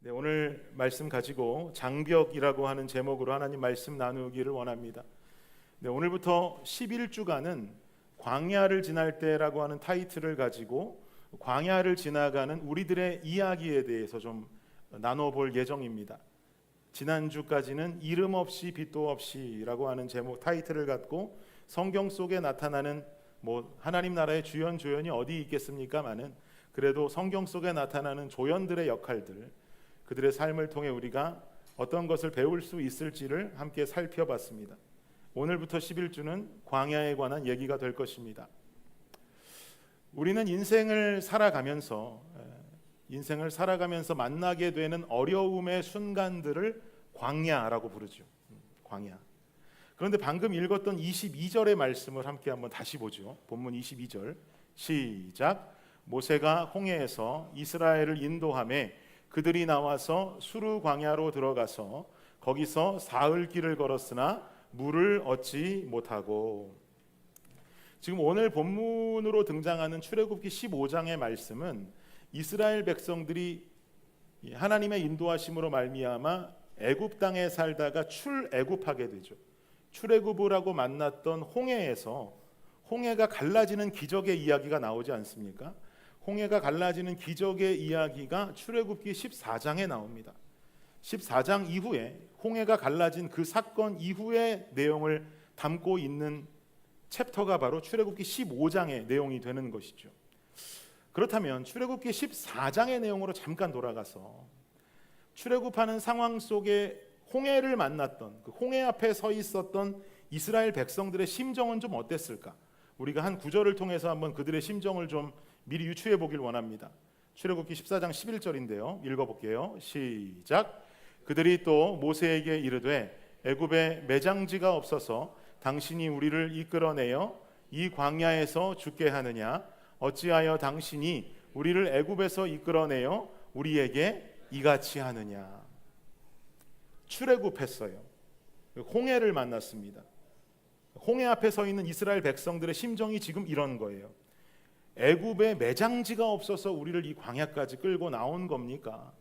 네, 오늘 말씀 가지고 장벽이라고 하는 제목으로 하나님 말씀 나누기를 원합니다. 네, 오늘부터 11주간은 광야를 지날 때라고 하는 타이틀을 가지고 광야를 지나가는 우리들의 이야기에 대해서 좀 나눠볼 예정입니다. 지난주까지는 이름 없이 빛도 없이라고 하는 제목 타이틀을 갖고 성경 속에 나타나는 하나님 나라의 주연 조연이 어디 있겠습니까마는 그래도 성경 속에 나타나는 조연들의 역할들, 그들의 삶을 통해 우리가 어떤 것을 배울 수 있을지를 함께 살펴봤습니다. 오늘부터 11주는 광야에 관한 얘기가 될 것입니다. 우리는 인생을 살아가면서 만나게 되는 어려움의 순간들을 광야라고 부르죠. 광야. 그런데 방금 읽었던 22절의 말씀을 함께 한번 다시 보죠. 본문 22절 시작. 모세가 홍해에서 이스라엘을 인도하매 그들이 나와서 수르 광야로 들어가서 거기서 사흘 길을 걸었으나 물을 얻지 못하고. 지금 오늘 본문으로 등장하는 출애굽기 15장의 말씀은 이스라엘 백성들이 하나님의 인도하심으로 말미암아 애굽 땅에 살다가 출애굽하게 되죠. 출애굽을 하고 만났던 홍해에서 홍해가 갈라지는 기적의 이야기가 나오지 않습니까? 홍해가 갈라지는 기적의 이야기가 출애굽기 14장에 나옵니다. 14장 이후에 홍해가 갈라진 그 사건 이후의 내용을 담고 있는 챕터가 바로 출애굽기 15장의 내용이 되는 것이죠. 그렇다면 출애굽기 14장의 내용으로 잠깐 돌아가서 출애굽하는 상황 속에 홍해를 만났던 그 홍해 앞에 서 있었던 이스라엘 백성들의 심정은 좀 어땠을까? 우리가 한 구절을 통해서 한번 그들의 심정을 좀 미리 유추해 보길 원합니다. 출애굽기 14장 11절인데요. 읽어볼게요. 시작. 그들이 또 모세에게 이르되 애굽에 매장지가 없어서 당신이 우리를 이끌어내어 이 광야에서 죽게 하느냐? 어찌하여 당신이 우리를 애굽에서 이끌어내어 우리에게 이같이 하느냐? 출애굽했어요. 홍해를 만났습니다. 홍해 앞에 서 있는 이스라엘 백성들의 심정이 지금 이런 거예요. 애굽에 매장지가 없어서 우리를 이 광야까지 끌고 나온 겁니까?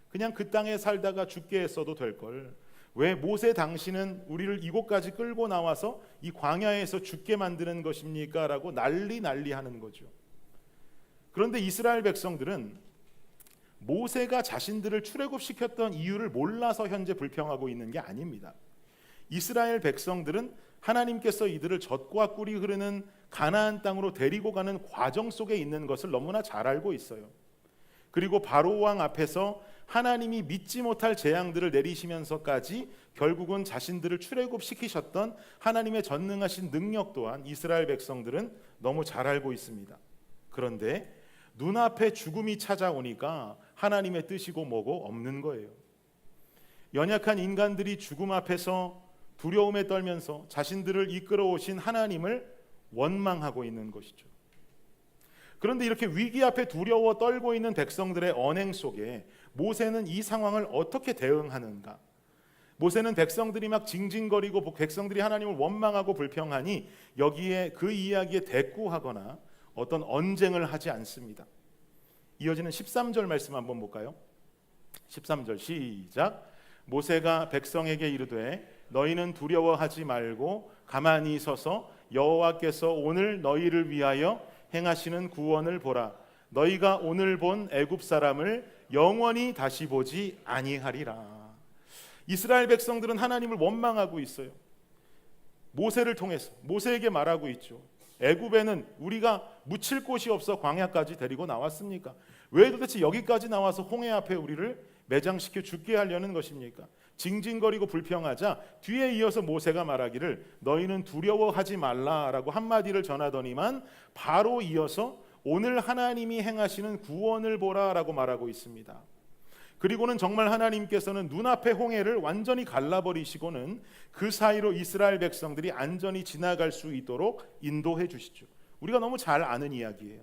그냥 그 땅에 살다가 죽게 했어도 될 걸. 왜 모세 당신은 우리를 이곳까지 끌고 나와서 이 광야에서 죽게 만드는 것입니까? 라고 난리 하는 거죠. 그런데 이스라엘 백성들은 모세가 자신들을 출애굽시켰던 이유를 몰라서 현재 불평하고 있는 게 아닙니다. 이스라엘 백성들은 하나님께서 이들을 젖과 꿀이 흐르는 가나안 땅으로 데리고 가는 과정 속에 있는 것을 너무나 잘 알고 있어요. 그리고 바로 왕 앞에서 하나님이 믿지 못할 재앙들을 내리시면서까지 결국은 자신들을 출애굽시키셨던 하나님의 전능하신 능력 또한 이스라엘 백성들은 너무 잘 알고 있습니다. 그런데 눈앞에 죽음이 찾아오니까 하나님의 뜻이고 뭐고 없는 거예요. 연약한 인간들이 죽음 앞에서 두려움에 떨면서 자신들을 이끌어 오신 하나님을 원망하고 있는 것이죠. 그런데 이렇게 위기 앞에 두려워 떨고 있는 백성들의 언행 속에 모세는 이 상황을 어떻게 대응하는가? 모세는 백성들이 막 징징거리고 백성들이 하나님을 원망하고 불평하니 여기에 그 이야기에 대꾸하거나 어떤 언쟁을 하지 않습니다. 이어지는 13절 말씀 한번 볼까요? 13절 시작. 모세가 백성에게 이르되 너희는 두려워하지 말고 가만히 서서 여호와께서 오늘 너희를 위하여 행하시는 구원을 보라. 너희가 오늘 본 애굽 사람을 영원히 다시 보지 아니하리라. 이스라엘 백성들은 하나님을 원망하고 있어요. 모세를 통해서 모세에게 말하고 있죠. 애굽에는 우리가 묻힐 곳이 없어 광야까지 데리고 나왔습니까? 왜 도대체 여기까지 나와서 홍해 앞에 우리를 매장시켜 죽게 하려는 것입니까? 징징거리고 불평하자 뒤에 이어서 모세가 말하기를 너희는 두려워하지 말라라고 한마디를 전하더니만 바로 이어서 오늘 하나님이 행하시는 구원을 보라라고 말하고 있습니다. 그리고는 정말 하나님께서는 눈앞의 홍해를 완전히 갈라버리시고는 그 사이로 이스라엘 백성들이 안전히 지나갈 수 있도록 인도해 주시죠. 우리가 너무 잘 아는 이야기예요.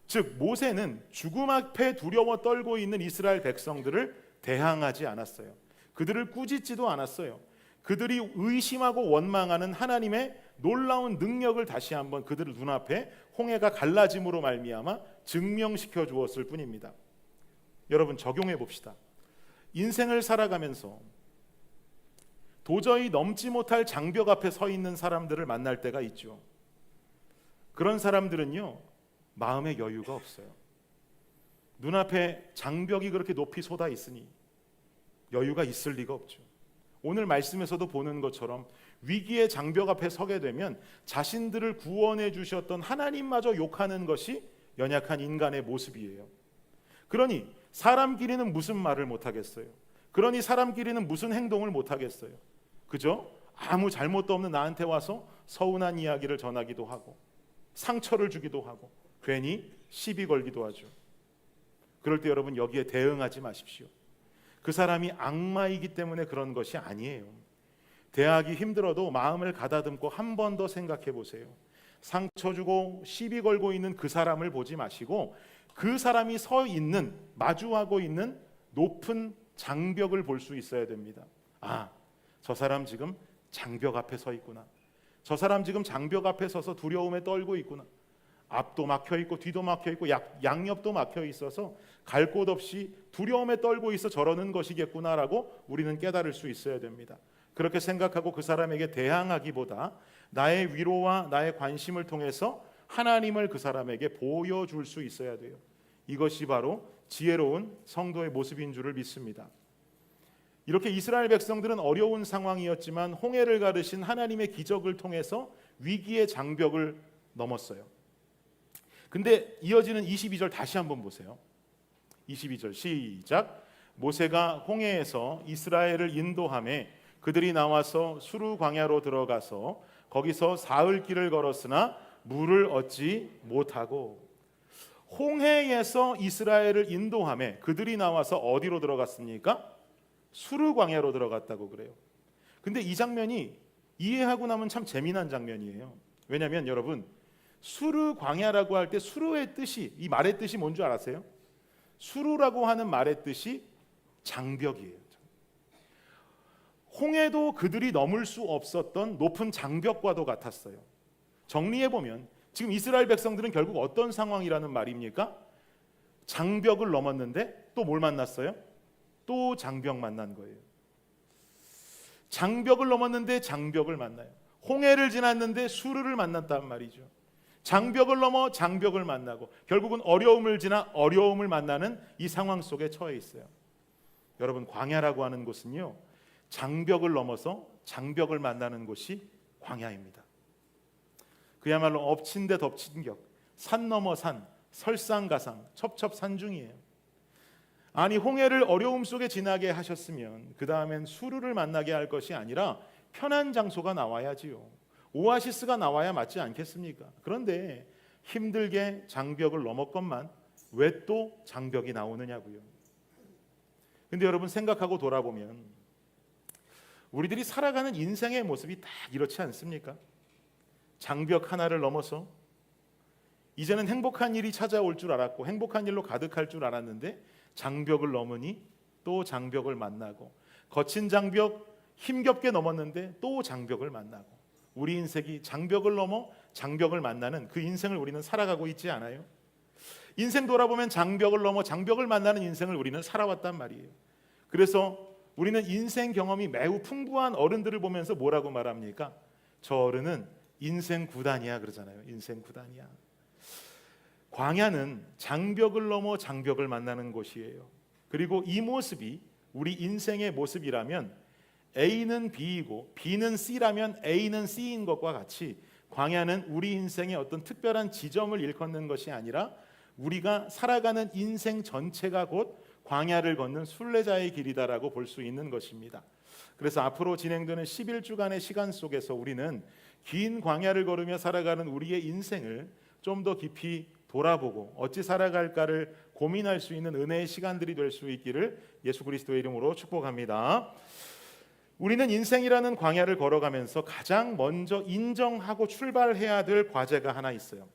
즉 모세는 죽음 앞에 두려워 떨고 있는 이스라엘 백성들을 대항하지 않았어요. 그들을 꾸짖지도 않았어요. 그들이 의심하고 원망하는 하나님의 놀라운 능력을 다시 한번 그들의 눈앞에 홍해가 갈라짐으로 말미암아 증명시켜 주었을 뿐입니다. 여러분 적용해 봅시다. 인생을 살아가면서 도저히 넘지 못할 장벽 앞에 서 있는 사람들을 만날 때가 있죠. 그런 사람들은요, 마음의 여유가 없어요. 눈앞에 장벽이 그렇게 높이 쏟아 있으니 여유가 있을 리가 없죠. 오늘 말씀에서도 보는 것처럼 위기의 장벽 앞에 서게 되면 자신들을 구원해 주셨던 하나님마저 욕하는 것이 연약한 인간의 모습이에요. 그러니 사람끼리는 무슨 말을 못하겠어요. 그러니 사람끼리는 무슨 행동을 못하겠어요. 그죠? 아무 잘못도 없는 나한테 와서 서운한 이야기를 전하기도 하고 상처를 주기도 하고 괜히 시비 걸기도 하죠. 그럴 때 여러분 여기에 대응하지 마십시오. 그 사람이 악마이기 때문에 그런 것이 아니에요. 대하기 힘들어도 마음을 가다듬고 한 번 더 생각해 보세요. 상처 주고 시비 걸고 있는 그 사람을 보지 마시고 그 사람이 서 있는, 마주하고 있는 높은 장벽을 볼 수 있어야 됩니다. 아, 저 사람 지금 장벽 앞에 서 있구나. 저 사람 지금 장벽 앞에 서서 두려움에 떨고 있구나. 앞도 막혀 있고 뒤도 막혀 있고 양옆도 막혀 있어서 갈 곳 없이 두려움에 떨고 있어 저러는 것이겠구나라고 우리는 깨달을 수 있어야 됩니다. 그렇게 생각하고 그 사람에게 대항하기보다 나의 위로와 나의 관심을 통해서 하나님을 그 사람에게 보여줄 수 있어야 돼요. 이것이 바로 지혜로운 성도의 모습인 줄을 믿습니다. 이렇게 이스라엘 백성들은 어려운 상황이었지만 홍해를 가르신 하나님의 기적을 통해서 위기의 장벽을 넘었어요. 근데 이어지는 22절 다시 한번 보세요. 22절 시작. 모세가 홍해에서 이스라엘을 인도하매 그들이 나와서 수르 광야로 들어가서 거기서 사흘 길을 걸었으나 물을 얻지 못하고. 홍해에서 이스라엘을 인도하매 그들이 나와서 어디로 들어갔습니까? 수르 광야로 들어갔다고 그래요. 근데 이 장면이 이해하고 나면 참 재미난 장면이에요. 왜냐하면 여러분 수르 광야라고 할 때 수르의 뜻이, 이 말의 뜻이 뭔 줄 알았어요? 수르라고 하는 말의 뜻이 장벽이에요. 홍해도 그들이 넘을 수 없었던 높은 장벽과도 같았어요. 정리해보면 지금 이스라엘 백성들은 결국 어떤 상황이라는 말입니까? 장벽을 넘었는데 또 뭘 만났어요? 또 장벽 만난 거예요. 장벽을 넘었는데 장벽을 만나요. 홍해를 지났는데 수르를 만났단 말이죠. 장벽을 넘어 장벽을 만나고 결국은 어려움을 지나 어려움을 만나는 이 상황 속에 처해 있어요. 여러분 광야라고 하는 곳은요, 장벽을 넘어서 장벽을 만나는 곳이 광야입니다. 그야말로 엎친 데 덮친 격, 산 넘어 산, 설상가상, 첩첩산중이에요. 아니 홍해를 어려움 속에 지나게 하셨으면 그 다음엔 수르를 만나게 할 것이 아니라 편한 장소가 나와야지요. 오아시스가 나와야 맞지 않겠습니까? 그런데 힘들게 장벽을 넘었건만 왜 또 장벽이 나오느냐고요. 근데 여러분 생각하고 돌아보면 우리들이 살아가는 인생의 모습이 딱 이렇지 않습니까? 장벽 하나를 넘어서 이제는 행복한 일이 찾아올 줄 알았고 행복한 일로 가득할 줄 알았는데 장벽을 넘으니 또 장벽을 만나고 거친 장벽 힘겹게 넘었는데 또 장벽을 만나고 우리 인생이 장벽을 넘어 장벽을 만나는 그 인생을 우리는 살아가고 있지 않아요? 인생 돌아보면 장벽을 넘어 장벽을 만나는 인생을 우리는 살아왔단 말이에요. 그래서 우리는 인생 경험이 매우 풍부한 어른들을 보면서 뭐라고 말합니까? 저 어른은 인생 구단이야 그러잖아요. 인생 구단이야. 광야는 장벽을 넘어 장벽을 만나는 곳이에요. 그리고 이 모습이 우리 인생의 모습이라면 A는 B이고 B는 C라면 A는 C인 것과 같이 광야는 우리 인생의 어떤 특별한 지점을 일컫는 것이 아니라 우리가 살아가는 인생 전체가 곧 광야를 걷는 순례자의 길이다라고 볼 수 있는 것입니다. 그래서 앞으로 진행되는 11주간의 시간 속에서 우리는 긴 광야를 걸으며 살아가는 우리의 인생을 좀 더 깊이 돌아보고 어찌 살아갈까를 고민할 수 있는 은혜의 시간들이 될 수 있기를 예수 그리스도의 이름으로 축복합니다. 우리는 인생이라는 광야를 걸어가면서 가장 먼저 인정하고 출발해야 될 과제가 하나 있어요.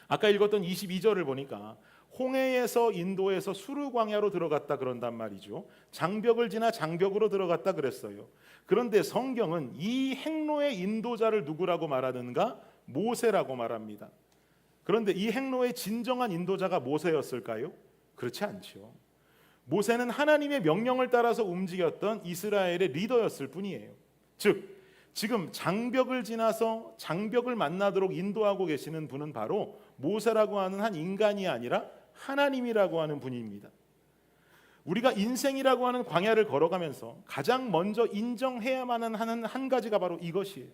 아까 읽었던 22절을 보니까 홍해에서 인도에서 수르 광야로 들어갔다 그런단 말이죠. 장벽을 지나 장벽으로 들어갔다 그랬어요. 그런데 성경은 이 행로의 인도자를 누구라고 말하는가? 모세라고 말합니다. 그런데 이 행로의 진정한 인도자가 모세였을까요? 그렇지 않죠. 모세는 하나님의 명령을 따라서 움직였던 이스라엘의 리더였을 뿐이에요. 즉 지금 장벽을 지나서 장벽을 만나도록 인도하고 계시는 분은 바로 모세라고 하는 한 인간이 아니라 하나님이라고 하는 분입니다. 우리가 인생이라고 하는 광야를 걸어가면서 가장 먼저 인정해야만 하는 한 가지가 바로 이것이에요.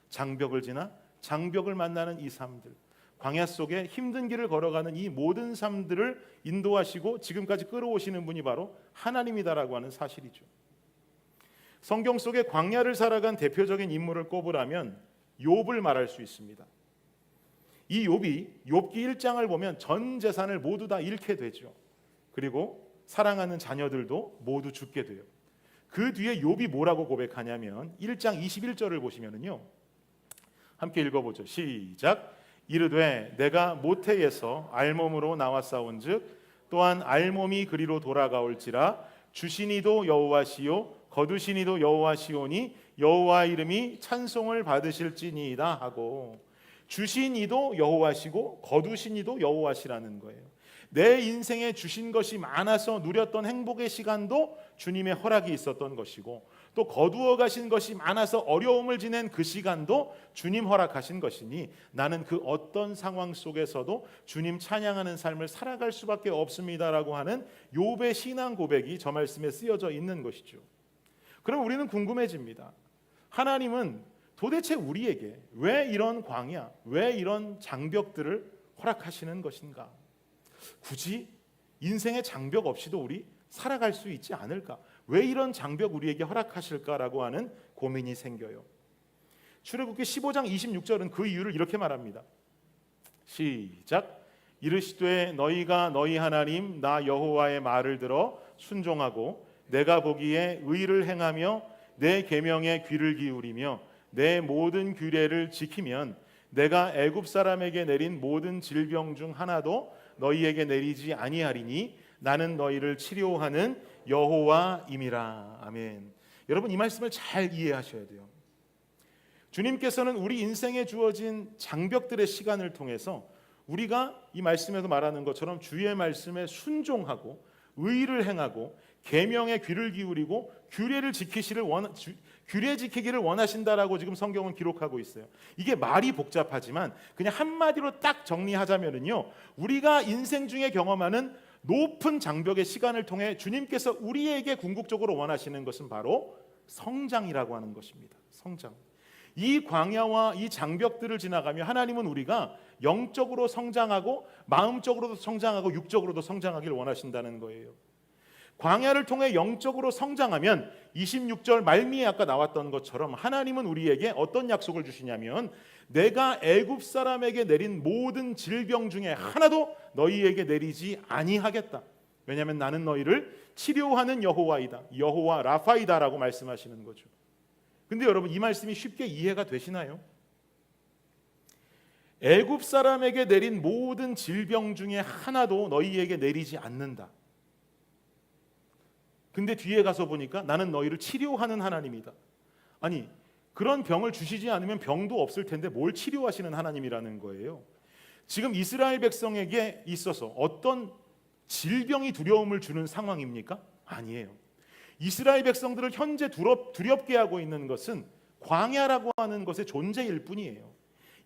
장벽을 지나 장벽을 만나는 이 삶들, 광야 속에 힘든 길을 걸어가는 이 모든 삶들을 인도하시고 지금까지 끌어오시는 분이 바로 하나님이다라고 하는 사실이죠. 성경 속에 광야를 살아간 대표적인 인물을 꼽으라면 욥을 말할 수 있습니다. 이 욥이 욥기 1장을 보면 전 재산을 모두 다 잃게 되죠. 그리고 사랑하는 자녀들도 모두 죽게 돼요. 그 뒤에 욥이 뭐라고 고백하냐면 1장 21절을 보시면은요. 함께 읽어보죠. 시작. 이르되 내가 모태에서 알몸으로 나왔사온즉 또한 알몸이 그리로 돌아가올지라 주시니도 여호와시요 거두시니도 여호와시오니 여호와 이름이 찬송을 받으실지니이다 하고, 주신 이도 여호와시고 거두신 이도 여호와시라는 거예요. 내 인생에 주신 것이 많아서 누렸던 행복의 시간도 주님의 허락이 있었던 것이고, 또 거두어 가신 것이 많아서 어려움을 지낸 그 시간도 주님 허락하신 것이니 나는 그 어떤 상황 속에서도 주님 찬양하는 삶을 살아갈 수밖에 없습니다라고 하는 욥의 신앙 고백이 저 말씀에 쓰여져 있는 것이죠. 그럼 우리는 궁금해집니다. 하나님은 도대체 우리에게 왜 이런 광야, 왜 이런 장벽들을 허락하시는 것인가? 굳이 인생의 장벽 없이도 우리 살아갈 수 있지 않을까? 왜 이런 장벽 우리에게 허락하실까라고 하는 고민이 생겨요. 출애굽기 15장 26절은 그 이유를 이렇게 말합니다. 시작. 이르시되 너희가 너희 하나님 나 여호와의 말을 들어 순종하고 내가 보기에 의를 행하며 내 계명에 귀를 기울이며 내 모든 규례를 지키면 내가 애굽 사람에게 내린 모든 질병 중 하나도 너희에게 내리지 아니하리니 나는 너희를 치료하는 여호와임이라. 아멘. 여러분 이 말씀을 잘 이해하셔야 돼요. 주님께서는 우리 인생에 주어진 장벽들의 시간을 통해서 우리가 이 말씀에서 말하는 것처럼 주의 말씀에 순종하고 의를 행하고 계명에 귀를 기울이고 규례 지키기를 원하신다라고 지금 성경은 기록하고 있어요. 이게 말이 복잡하지만 그냥 한마디로 딱 정리하자면은요, 우리가 인생 중에 경험하는 높은 장벽의 시간을 통해 주님께서 우리에게 궁극적으로 원하시는 것은 바로 성장이라고 하는 것입니다. 성장. 이 광야와 이 장벽들을 지나가며 하나님은 우리가 영적으로 성장하고 마음적으로도 성장하고 육적으로도 성장하기를 원하신다는 거예요. 광야를 통해 영적으로 성장하면 26절 말미에 아까 나왔던 것처럼 하나님은 우리에게 어떤 약속을 주시냐면 내가 애굽 사람에게 내린 모든 질병 중에 하나도 너희에게 내리지 아니하겠다. 왜냐하면 나는 너희를 치료하는 여호와이다. 여호와 라파이다라고 말씀하시는 거죠. 근데 여러분 이 말씀이 쉽게 이해가 되시나요? 애굽 사람에게 내린 모든 질병 중에 하나도 너희에게 내리지 않는다. 근데 뒤에 가서 보니까 나는 너희를 치료하는 하나님이다. 아니 그런 병을 주시지 않으면 병도 없을 텐데 뭘 치료하시는 하나님이라는 거예요. 지금 이스라엘 백성에게 있어서 어떤 질병이 두려움을 주는 상황입니까? 아니에요. 이스라엘 백성들을 현재 두렵게 하고 있는 것은 광야라고 하는 것의 존재일 뿐이에요.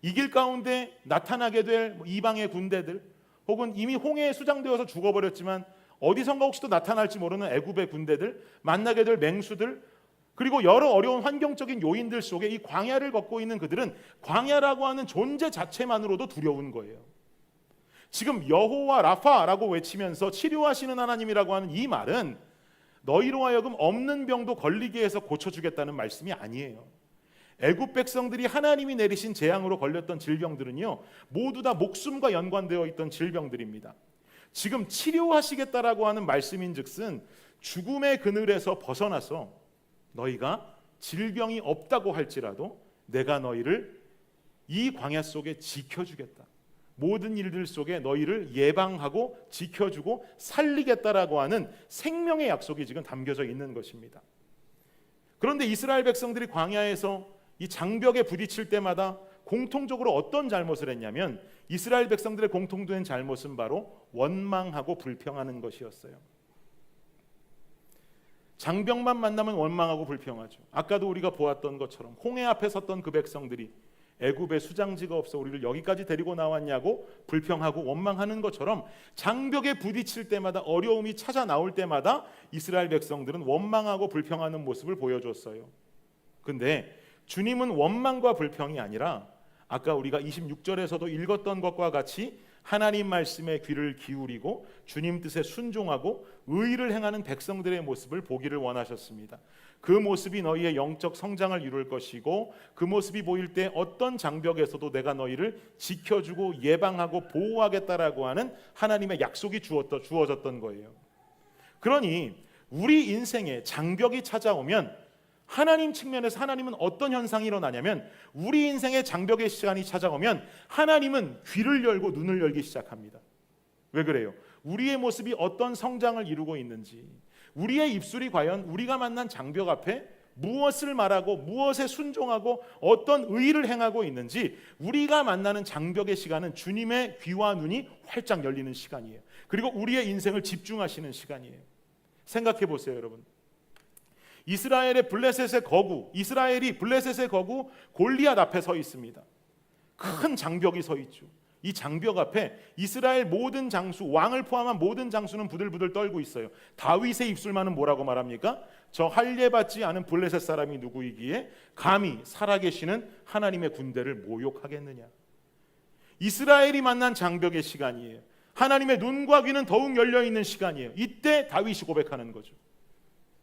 이 길 가운데 나타나게 될 이방의 군대들 혹은 이미 홍해에 수장되어서 죽어버렸지만 어디선가 혹시 또 나타날지 모르는 애굽의 군대들, 만나게 될 맹수들, 그리고 여러 어려운 환경적인 요인들 속에 이 광야를 걷고 있는 그들은 광야라고 하는 존재 자체만으로도 두려운 거예요. 지금 여호와 라파라고 외치면서 치료하시는 하나님이라고 하는 이 말은 너희로 하여금 없는 병도 걸리게 해서 고쳐주겠다는 말씀이 아니에요. 애굽 백성들이 하나님이 내리신 재앙으로 걸렸던 질병들은요, 모두 다 목숨과 연관되어 있던 질병들입니다. 지금 치료하시겠다라고 하는 말씀인즉슨 죽음의 그늘에서 벗어나서 너희가 질병이 없다고 할지라도 내가 너희를 이 광야 속에 지켜주겠다. 모든 일들 속에 너희를 예방하고 지켜주고 살리겠다라고 하는 생명의 약속이 지금 담겨져 있는 것입니다. 그런데 이스라엘 백성들이 광야에서 이 장벽에 부딪힐 때마다 공통적으로 어떤 잘못을 했냐면 이스라엘 백성들의 공통된 잘못은 바로 원망하고 불평하는 것이었어요. 장벽만 만나면 원망하고 불평하죠. 아까도 우리가 보았던 것처럼 홍해 앞에 섰던 그 백성들이 애굽에 수장지가 없어 우리를 여기까지 데리고 나왔냐고 불평하고 원망하는 것처럼 장벽에 부딪힐 때마다, 어려움이 찾아 나올 때마다 이스라엘 백성들은 원망하고 불평하는 모습을 보여줬어요. 근데 주님은 원망과 불평이 아니라 아까 우리가 26절에서도 읽었던 것과 같이 하나님 말씀에 귀를 기울이고 주님 뜻에 순종하고 의를 행하는 백성들의 모습을 보기를 원하셨습니다. 그 모습이 너희의 영적 성장을 이룰 것이고, 그 모습이 보일 때 어떤 장벽에서도 내가 너희를 지켜주고 예방하고 보호하겠다라고 하는 하나님의 약속이 주어졌던 거예요. 그러니 우리 인생에 장벽이 찾아오면 하나님 측면에서 하나님은 어떤 현상이 일어나냐면, 우리 인생의 장벽의 시간이 찾아오면 하나님은 귀를 열고 눈을 열기 시작합니다. 왜 그래요? 우리의 모습이 어떤 성장을 이루고 있는지, 우리의 입술이 과연 우리가 만난 장벽 앞에 무엇을 말하고 무엇에 순종하고 어떤 의를 행하고 있는지, 우리가 만나는 장벽의 시간은 주님의 귀와 눈이 활짝 열리는 시간이에요. 그리고 우리의 인생을 집중하시는 시간이에요. 생각해 보세요, 여러분. 이스라엘이 블레셋의 거구 골리앗 앞에 서 있습니다. 큰 장벽이 서 있죠. 이 장벽 앞에 이스라엘 모든 장수, 왕을 포함한 모든 장수는 부들부들 떨고 있어요. 다윗의 입술만은 뭐라고 말합니까? 저 할례받지 않은 블레셋 사람이 누구이기에 감히 살아계시는 하나님의 군대를 모욕하겠느냐. 이스라엘이 만난 장벽의 시간이에요. 하나님의 눈과 귀는 더욱 열려있는 시간이에요. 이때 다윗이 고백하는 거죠.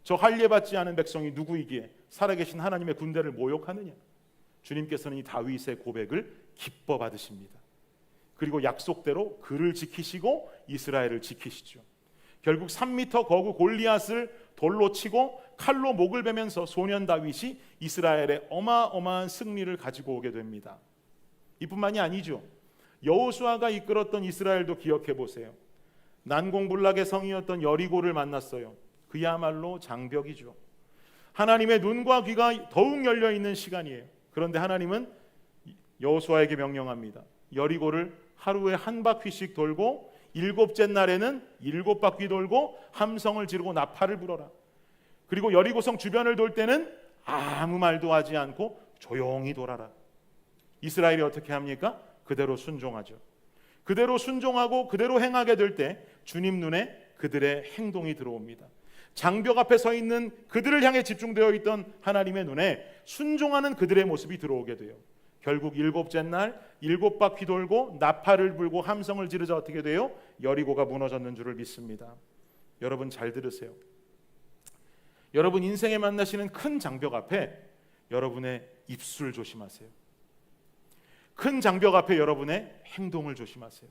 저 할례받지 않은 백성이 누구이기에 살아계신 하나님의 군대를 모욕하느냐. 주님께서는 이 다윗의 고백을 기뻐 받으십니다. 그리고 약속대로 그를 지키시고 이스라엘을 지키시죠. 결국 3m 거구 골리앗을 돌로 치고 칼로 목을 베면서 소년 다윗이 이스라엘의 어마어마한 승리를 가지고 오게 됩니다. 이뿐만이 아니죠. 여호수아가 이끌었던 이스라엘도 기억해 보세요. 난공불락의 성이었던 여리고를 만났어요. 그야말로 장벽이죠. 하나님의 눈과 귀가 더욱 열려 있는 시간이에요. 그런데 하나님은 여호수아에게 명령합니다. 여리고를 하루에 한 바퀴씩 돌고 7째 날에는 7바퀴 돌고 함성을 지르고 나팔을 불어라. 그리고 여리고성 주변을 돌 때는 아무 말도 하지 않고 조용히 돌아라. 이스라엘이 어떻게 합니까? 그대로 순종하죠. 그대로 순종하고 그대로 행하게 될 때 주님 눈에 그들의 행동이 들어옵니다. 장벽 앞에 서 있는 그들을 향해 집중되어 있던 하나님의 눈에 순종하는 그들의 모습이 들어오게 돼요. 결국 7째 날 7바퀴 돌고 나팔을 불고 함성을 지르자 어떻게 돼요? 여리고가 무너졌는 줄을 믿습니다. 여러분 잘 들으세요. 여러분 인생에 만나시는 큰 장벽 앞에 여러분의 입술 조심하세요. 큰 장벽 앞에 여러분의 행동을 조심하세요.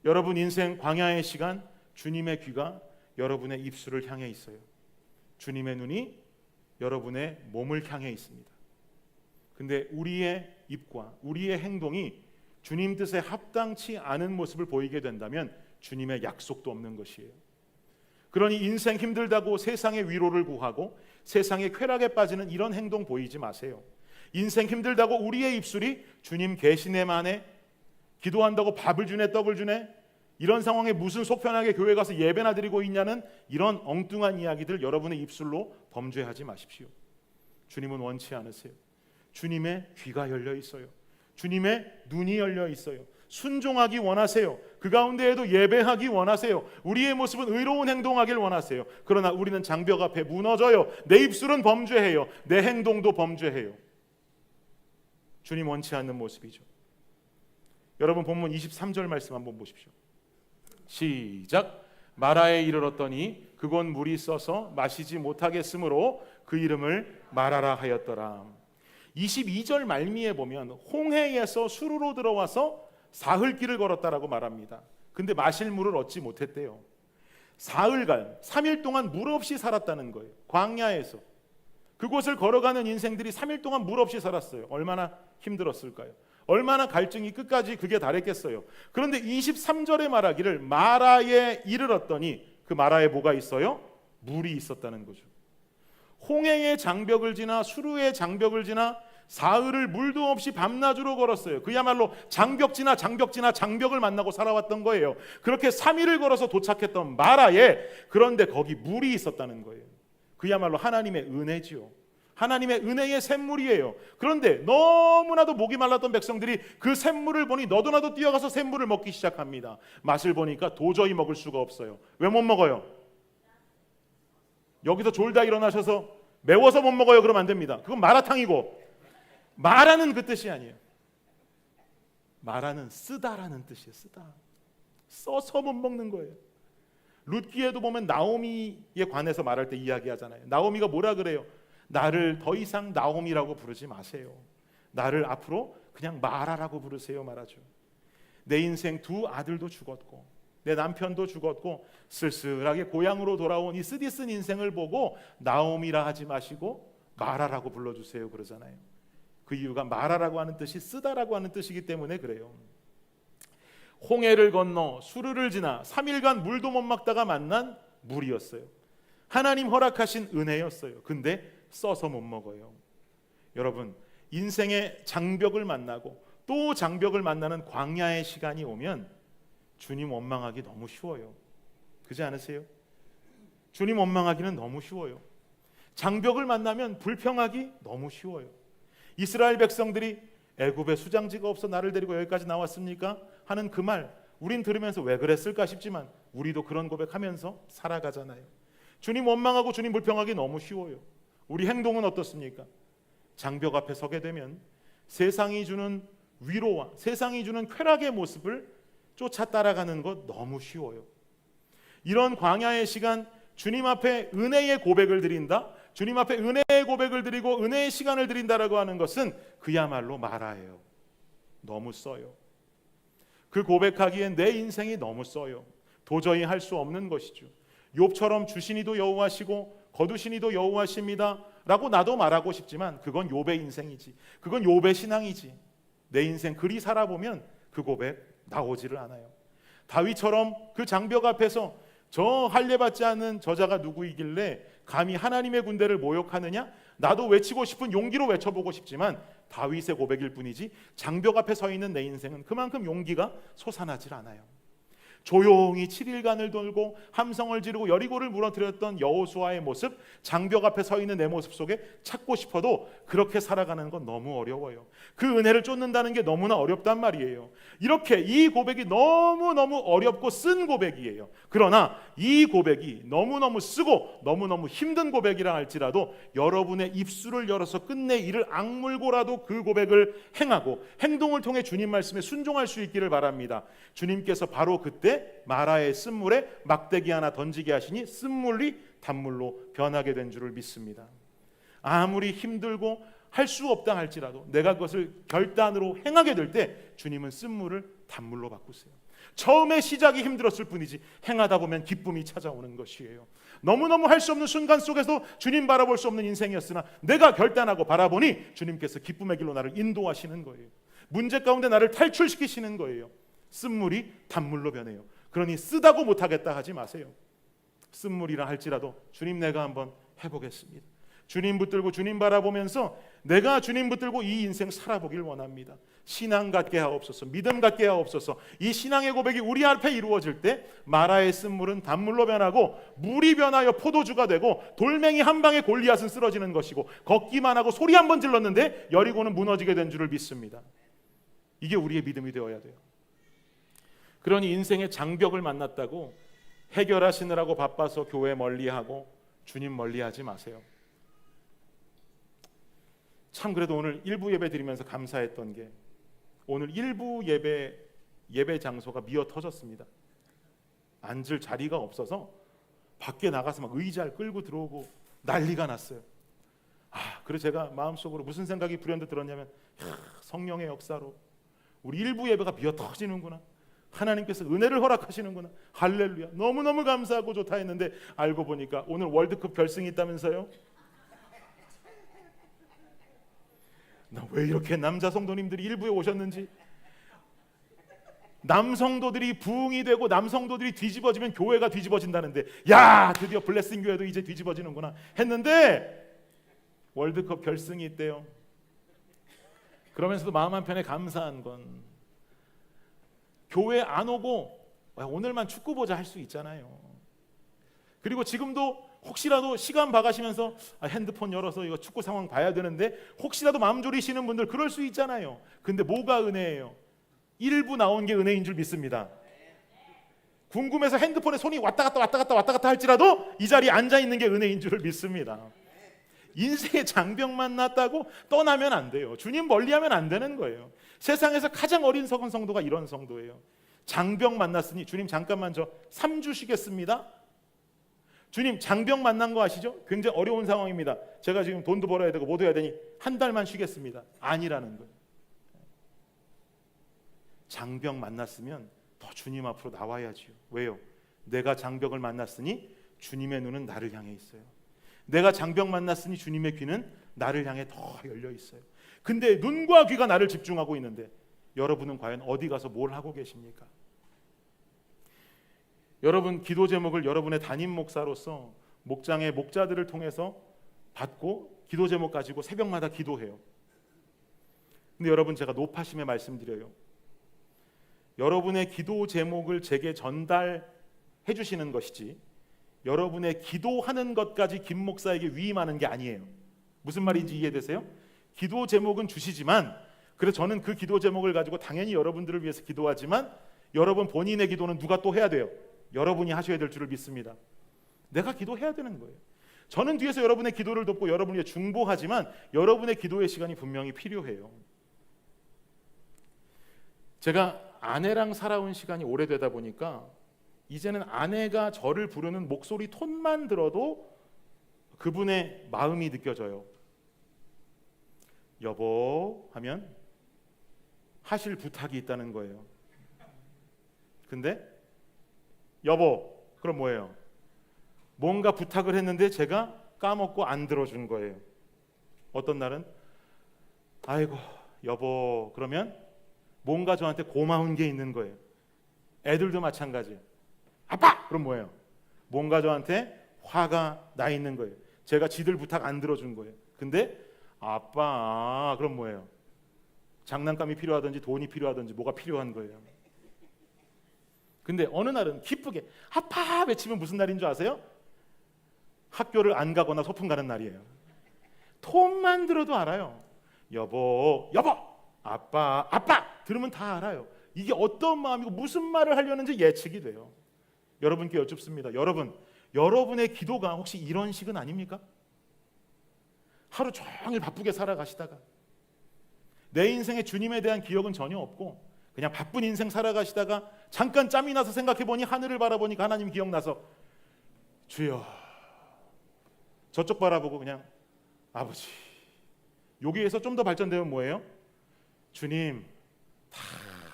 여러분 인생 광야의 시간, 주님의 귀가 여러분의 입술을 향해 있어요. 주님의 눈이 여러분의 몸을 향해 있습니다. 근데 우리의 입과 우리의 행동이 주님 뜻에 합당치 않은 모습을 보이게 된다면 주님의 약속도 없는 것이에요. 그러니 인생 힘들다고 세상의 위로를 구하고 세상의 쾌락에 빠지는 이런 행동 보이지 마세요. 인생 힘들다고 우리의 입술이 주님 계시네만에, 기도한다고 밥을 주네 떡을 주네, 이런 상황에 무슨 속편하게 교회 가서 예배나 드리고 있냐는 이런 엉뚱한 이야기들 여러분의 입술로 범죄하지 마십시오. 주님은 원치 않으세요. 주님의 귀가 열려 있어요. 주님의 눈이 열려 있어요. 순종하기 원하세요. 그 가운데에도 예배하기 원하세요. 우리의 모습은 의로운 행동하길 원하세요. 그러나 우리는 장벽 앞에 무너져요. 내 입술은 범죄해요. 내 행동도 범죄해요. 주님 원치 않는 모습이죠. 여러분 본문 23절 말씀 한번 보십시오. 시작. 마라에 이르렀더니 그곳 물이 써서 마시지 못하겠으므로 그 이름을 마라라 하였더라. 22절 말미에 보면 홍해에서 수루로 들어와서 사흘길을 걸었다라고 말합니다. 근데 마실 물을 얻지 못했대요. 사흘간 3일 동안 물 없이 살았다는 거예요. 광야에서 그곳을 걸어가는 인생들이 3일 동안 물 없이 살았어요. 얼마나 힘들었을까요? 얼마나 갈증이 끝까지 그게 달했겠어요. 그런데 23절에 말하기를 마라에 이르렀더니 그 마라에 뭐가 있어요? 물이 있었다는 거죠. 홍해의 장벽을 지나 수루의 장벽을 지나 사흘을 물도 없이 밤낮으로 걸었어요. 그야말로 장벽지나 장벽을 만나고 살아왔던 거예요. 그렇게 3일을 걸어서 도착했던 마라에, 그런데 거기 물이 있었다는 거예요. 그야말로 하나님의 은혜지요. 하나님의 은혜의 샘물이에요. 그런데 너무나도 목이 말랐던 백성들이 그 샘물을 보니 너도 나도 뛰어가서 샘물을 먹기 시작합니다. 맛을 보니까 도저히 먹을 수가 없어요. 왜 못 먹어요? 여기서 졸다 일어나셔서 매워서 못 먹어요 그러면 안 됩니다. 그건 마라탕이고, 마라는 그 뜻이 아니에요. 마라는 쓰다라는 뜻이에요. 쓰다. 써서 못 먹는 거예요. 룻기에도 보면 나오미에 관해서 말할 때 이야기하잖아요. 나오미가 뭐라 그래요? 나를 더 이상 나오미라고 부르지 마세요. 나를 앞으로 그냥 마라라고 부르세요 말하죠. 내 인생 두 아들도 죽었고 내 남편도 죽었고 쓸쓸하게 고향으로 돌아온 이 쓰디쓴 인생을 보고 나오미라 하지 마시고 마라라고 불러주세요 그러잖아요. 그 이유가 마라라고 하는 뜻이 쓰다라고 하는 뜻이기 때문에 그래요. 홍해를 건너 수르를 지나 3일간 물도 못 먹다가 만난 물이었어요. 하나님 허락하신 은혜였어요. 근데 써서 못 먹어요. 여러분, 인생의 장벽을 만나고 또 장벽을 만나는 광야의 시간이 오면 주님 원망하기 너무 쉬워요. 그렇지 않으세요? 주님 원망하기는 너무 쉬워요. 장벽을 만나면 불평하기 너무 쉬워요. 이스라엘 백성들이 애굽에 수장지가 없어 나를 데리고 여기까지 나왔습니까? 하는 그 말 우린 들으면서 왜 그랬을까 싶지만 우리도 그런 고백하면서 살아가잖아요. 주님 원망하고 주님 불평하기 너무 쉬워요. 우리 행동은 어떻습니까? 장벽 앞에 서게 되면 세상이 주는 위로와 세상이 주는 쾌락의 모습을 쫓아 따라가는 것 너무 쉬워요. 이런 광야의 시간, 주님 앞에 은혜의 고백을 드린다, 주님 앞에 은혜의 고백을 드리고 은혜의 시간을 드린다라고 하는 것은 그야말로 마라예요. 너무 써요. 그 고백하기엔 내 인생이 너무 써요. 도저히 할 수 없는 것이죠. 욥처럼 주시니도 여호와시고 거두시니도 여호와십니다 라고 나도 말하고 싶지만 그건 욥의 인생이지, 그건 욥의 신앙이지. 내 인생 그리 살아보면 그 고백 나오지를 않아요. 다윗처럼 그 장벽 앞에서 저 할례받지 않는 저자가 누구이길래 감히 하나님의 군대를 모욕하느냐, 나도 외치고 싶은 용기로 외쳐보고 싶지만 다윗의 고백일 뿐이지 장벽 앞에 서 있는 내 인생은 그만큼 용기가 솟아나질 않아요. 조용히 7일간을 돌고 함성을 지르고 여리고를 무너뜨렸던 여호수아의 모습, 장벽 앞에 서 있는 내 모습 속에 찾고 싶어도 그렇게 살아가는 건 너무 어려워요. 그 은혜를 쫓는다는 게 너무나 어렵단 말이에요. 이렇게 이 고백이 너무너무 어렵고 쓴 고백이에요. 그러나 이 고백이 너무너무 쓰고 너무너무 힘든 고백이라 할지라도 여러분의 입술을 열어서 끝내 이를 악물고라도 그 고백을 행하고 행동을 통해 주님 말씀에 순종할 수 있기를 바랍니다. 주님께서 바로 그때 마라의 쓴물에 막대기 하나 던지게 하시니 쓴물이 단물로 변하게 된 줄을 믿습니다. 아무리 힘들고 할 수 없다 할지라도 내가 그것을 결단으로 행하게 될 때 주님은 쓴물을 단물로 바꾸세요. 처음에 시작이 힘들었을 뿐이지 행하다 보면 기쁨이 찾아오는 것이에요. 너무너무 할 수 없는 순간 속에서 주님 바라볼 수 없는 인생이었으나 내가 결단하고 바라보니 주님께서 기쁨의 길로 나를 인도하시는 거예요. 문제 가운데 나를 탈출시키시는 거예요. 쓴물이 단물로 변해요. 그러니 쓰다고 못하겠다 하지 마세요. 쓴물이라 할지라도 주님 내가 한번 해보겠습니다. 주님 붙들고 주님 바라보면서 내가 주님 붙들고 이 인생 살아보길 원합니다. 신앙 갖게 하옵소서, 믿음 갖게 하옵소서. 이 신앙의 고백이 우리 앞에 이루어질 때 마라의 쓴물은 단물로 변하고 물이 변하여 포도주가 되고 돌멩이 한 방에 골리앗은 쓰러지는 것이고 걷기만 하고 소리 한번 질렀는데 여리고는 무너지게 된 줄을 믿습니다. 이게 우리의 믿음이 되어야 돼요. 그러니 인생의 장벽을 만났다고 해결하시느라고 바빠서 교회 멀리하고 주님 멀리하지 마세요. 참 그래도 오늘 일부 예배 드리면서 감사했던 게 오늘 일부 예배 장소가 미어 터졌습니다. 앉을 자리가 없어서 밖에 나가서 막 의자를 끌고 들어오고 난리가 났어요. 그래서 제가 마음속으로 무슨 생각이 불현듯 들었냐면 성령의 역사로 우리 일부 예배가 미어 터지는구나, 하나님께서 은혜를 허락하시는구나, 할렐루야, 너무너무 감사하고 좋다 했는데 알고 보니까 오늘 월드컵 결승이 있다면서요. 나 왜 이렇게 남자 성도님들이 일부에 오셨는지, 남성도들이 부흥이 되고 남성도들이 뒤집어지면 교회가 뒤집어진다는데 야 드디어 블레싱 교회도 이제 뒤집어지는구나 했는데 월드컵 결승이 있대요. 그러면서도 마음 한편에 감사한 건 교회 안 오고 오늘만 축구 보자 할 수 있잖아요. 그리고 지금도 혹시라도 시간 봐가시면서 핸드폰 열어서 이거 축구 상황 봐야 되는데 혹시라도 마음 졸이시는 분들 그럴 수 있잖아요. 근데 뭐가 은혜예요? 일부 나온 게 은혜인 줄 믿습니다. 궁금해서 핸드폰에 손이 왔다 갔다 할지라도 이 자리에 앉아 있는 게 은혜인 줄 믿습니다. 인생의 장벽 만났다고 떠나면 안 돼요. 주님 멀리하면 안 되는 거예요. 세상에서 가장 어린 성도가 이런 성도예요. 장벽 만났으니 주님 잠깐만 저 3주 쉬겠습니다. 주님 장벽 만난 거 아시죠? 굉장히 어려운 상황입니다. 제가 지금 돈도 벌어야 되고 뭐도 해야 되니 한 달만 쉬겠습니다. 아니라는 거예요. 장벽 만났으면 더 주님 앞으로 나와야지요. 왜요? 내가 장벽을 만났으니 주님의 눈은 나를 향해 있어요. 내가 장벽 만났으니 주님의 귀는 나를 향해 더 열려 있어요. 근데 눈과 귀가 나를 집중하고 있는데 여러분은 과연 어디 가서 뭘 하고 계십니까? 여러분 기도 제목을 여러분의 담임 목사로서 목장의 목자들을 통해서 받고 기도 제목 가지고 새벽마다 기도해요. 근데 여러분 제가 높아심에 말씀드려요. 여러분의 기도 제목을 제게 전달해 주시는 것이지 여러분의 기도하는 것까지 김 목사에게 위임하는 게 아니에요. 무슨 말인지 이해되세요? 기도 제목은 주시지만 그래서 저는 그 기도 제목을 가지고 당연히 여러분들을 위해서 기도하지만 여러분 본인의 기도는 누가 또 해야 돼요? 여러분이 하셔야 될 줄을 믿습니다. 내가 기도해야 되는 거예요. 저는 뒤에서 여러분의 기도를 돕고 여러분을 위해 중보하지만 여러분의 기도의 시간이 분명히 필요해요. 제가 아내랑 살아온 시간이 오래되다 보니까 이제는 아내가 저를 부르는 목소리 톤만 들어도 그분의 마음이 느껴져요. 여보 하면 하실 부탁이 있다는 거예요. 근데 여보 그럼 뭐예요? 뭔가 부탁을 했는데 제가 까먹고 안 들어준 거예요. 어떤 날은 아이고 여보 그러면 뭔가 저한테 고마운 게 있는 거예요. 애들도 마찬가지예요. 아빠! 그럼 뭐예요? 뭔가 저한테 화가 나 있는 거예요. 제가 지들 부탁 안 들어준 거예요. 근데 아빠 그럼 뭐예요? 장난감이 필요하든지 돈이 필요하든지 뭐가 필요한 거예요. 근데 어느 날은 기쁘게 아빠 외치면 무슨 날인 줄 아세요? 학교를 안 가거나 소풍 가는 날이에요. 톤만 들어도 알아요. 여보 아빠 들으면 다 알아요. 이게 어떤 마음이고 무슨 말을 하려는지 예측이 돼요. 여러분께 여쭙습니다. 여러분의 기도가 혹시 이런 식은 아닙니까? 하루 종일 바쁘게 살아가시다가 내 인생에 주님에 대한 기억은 전혀 없고 그냥 바쁜 인생 살아가시다가 잠깐 짬이 나서 생각해보니 하늘을 바라보니까 하나님 기억나서 주여 저쪽 바라보고 그냥 아버지. 여기에서 좀 더 발전되면 뭐예요? 주님 다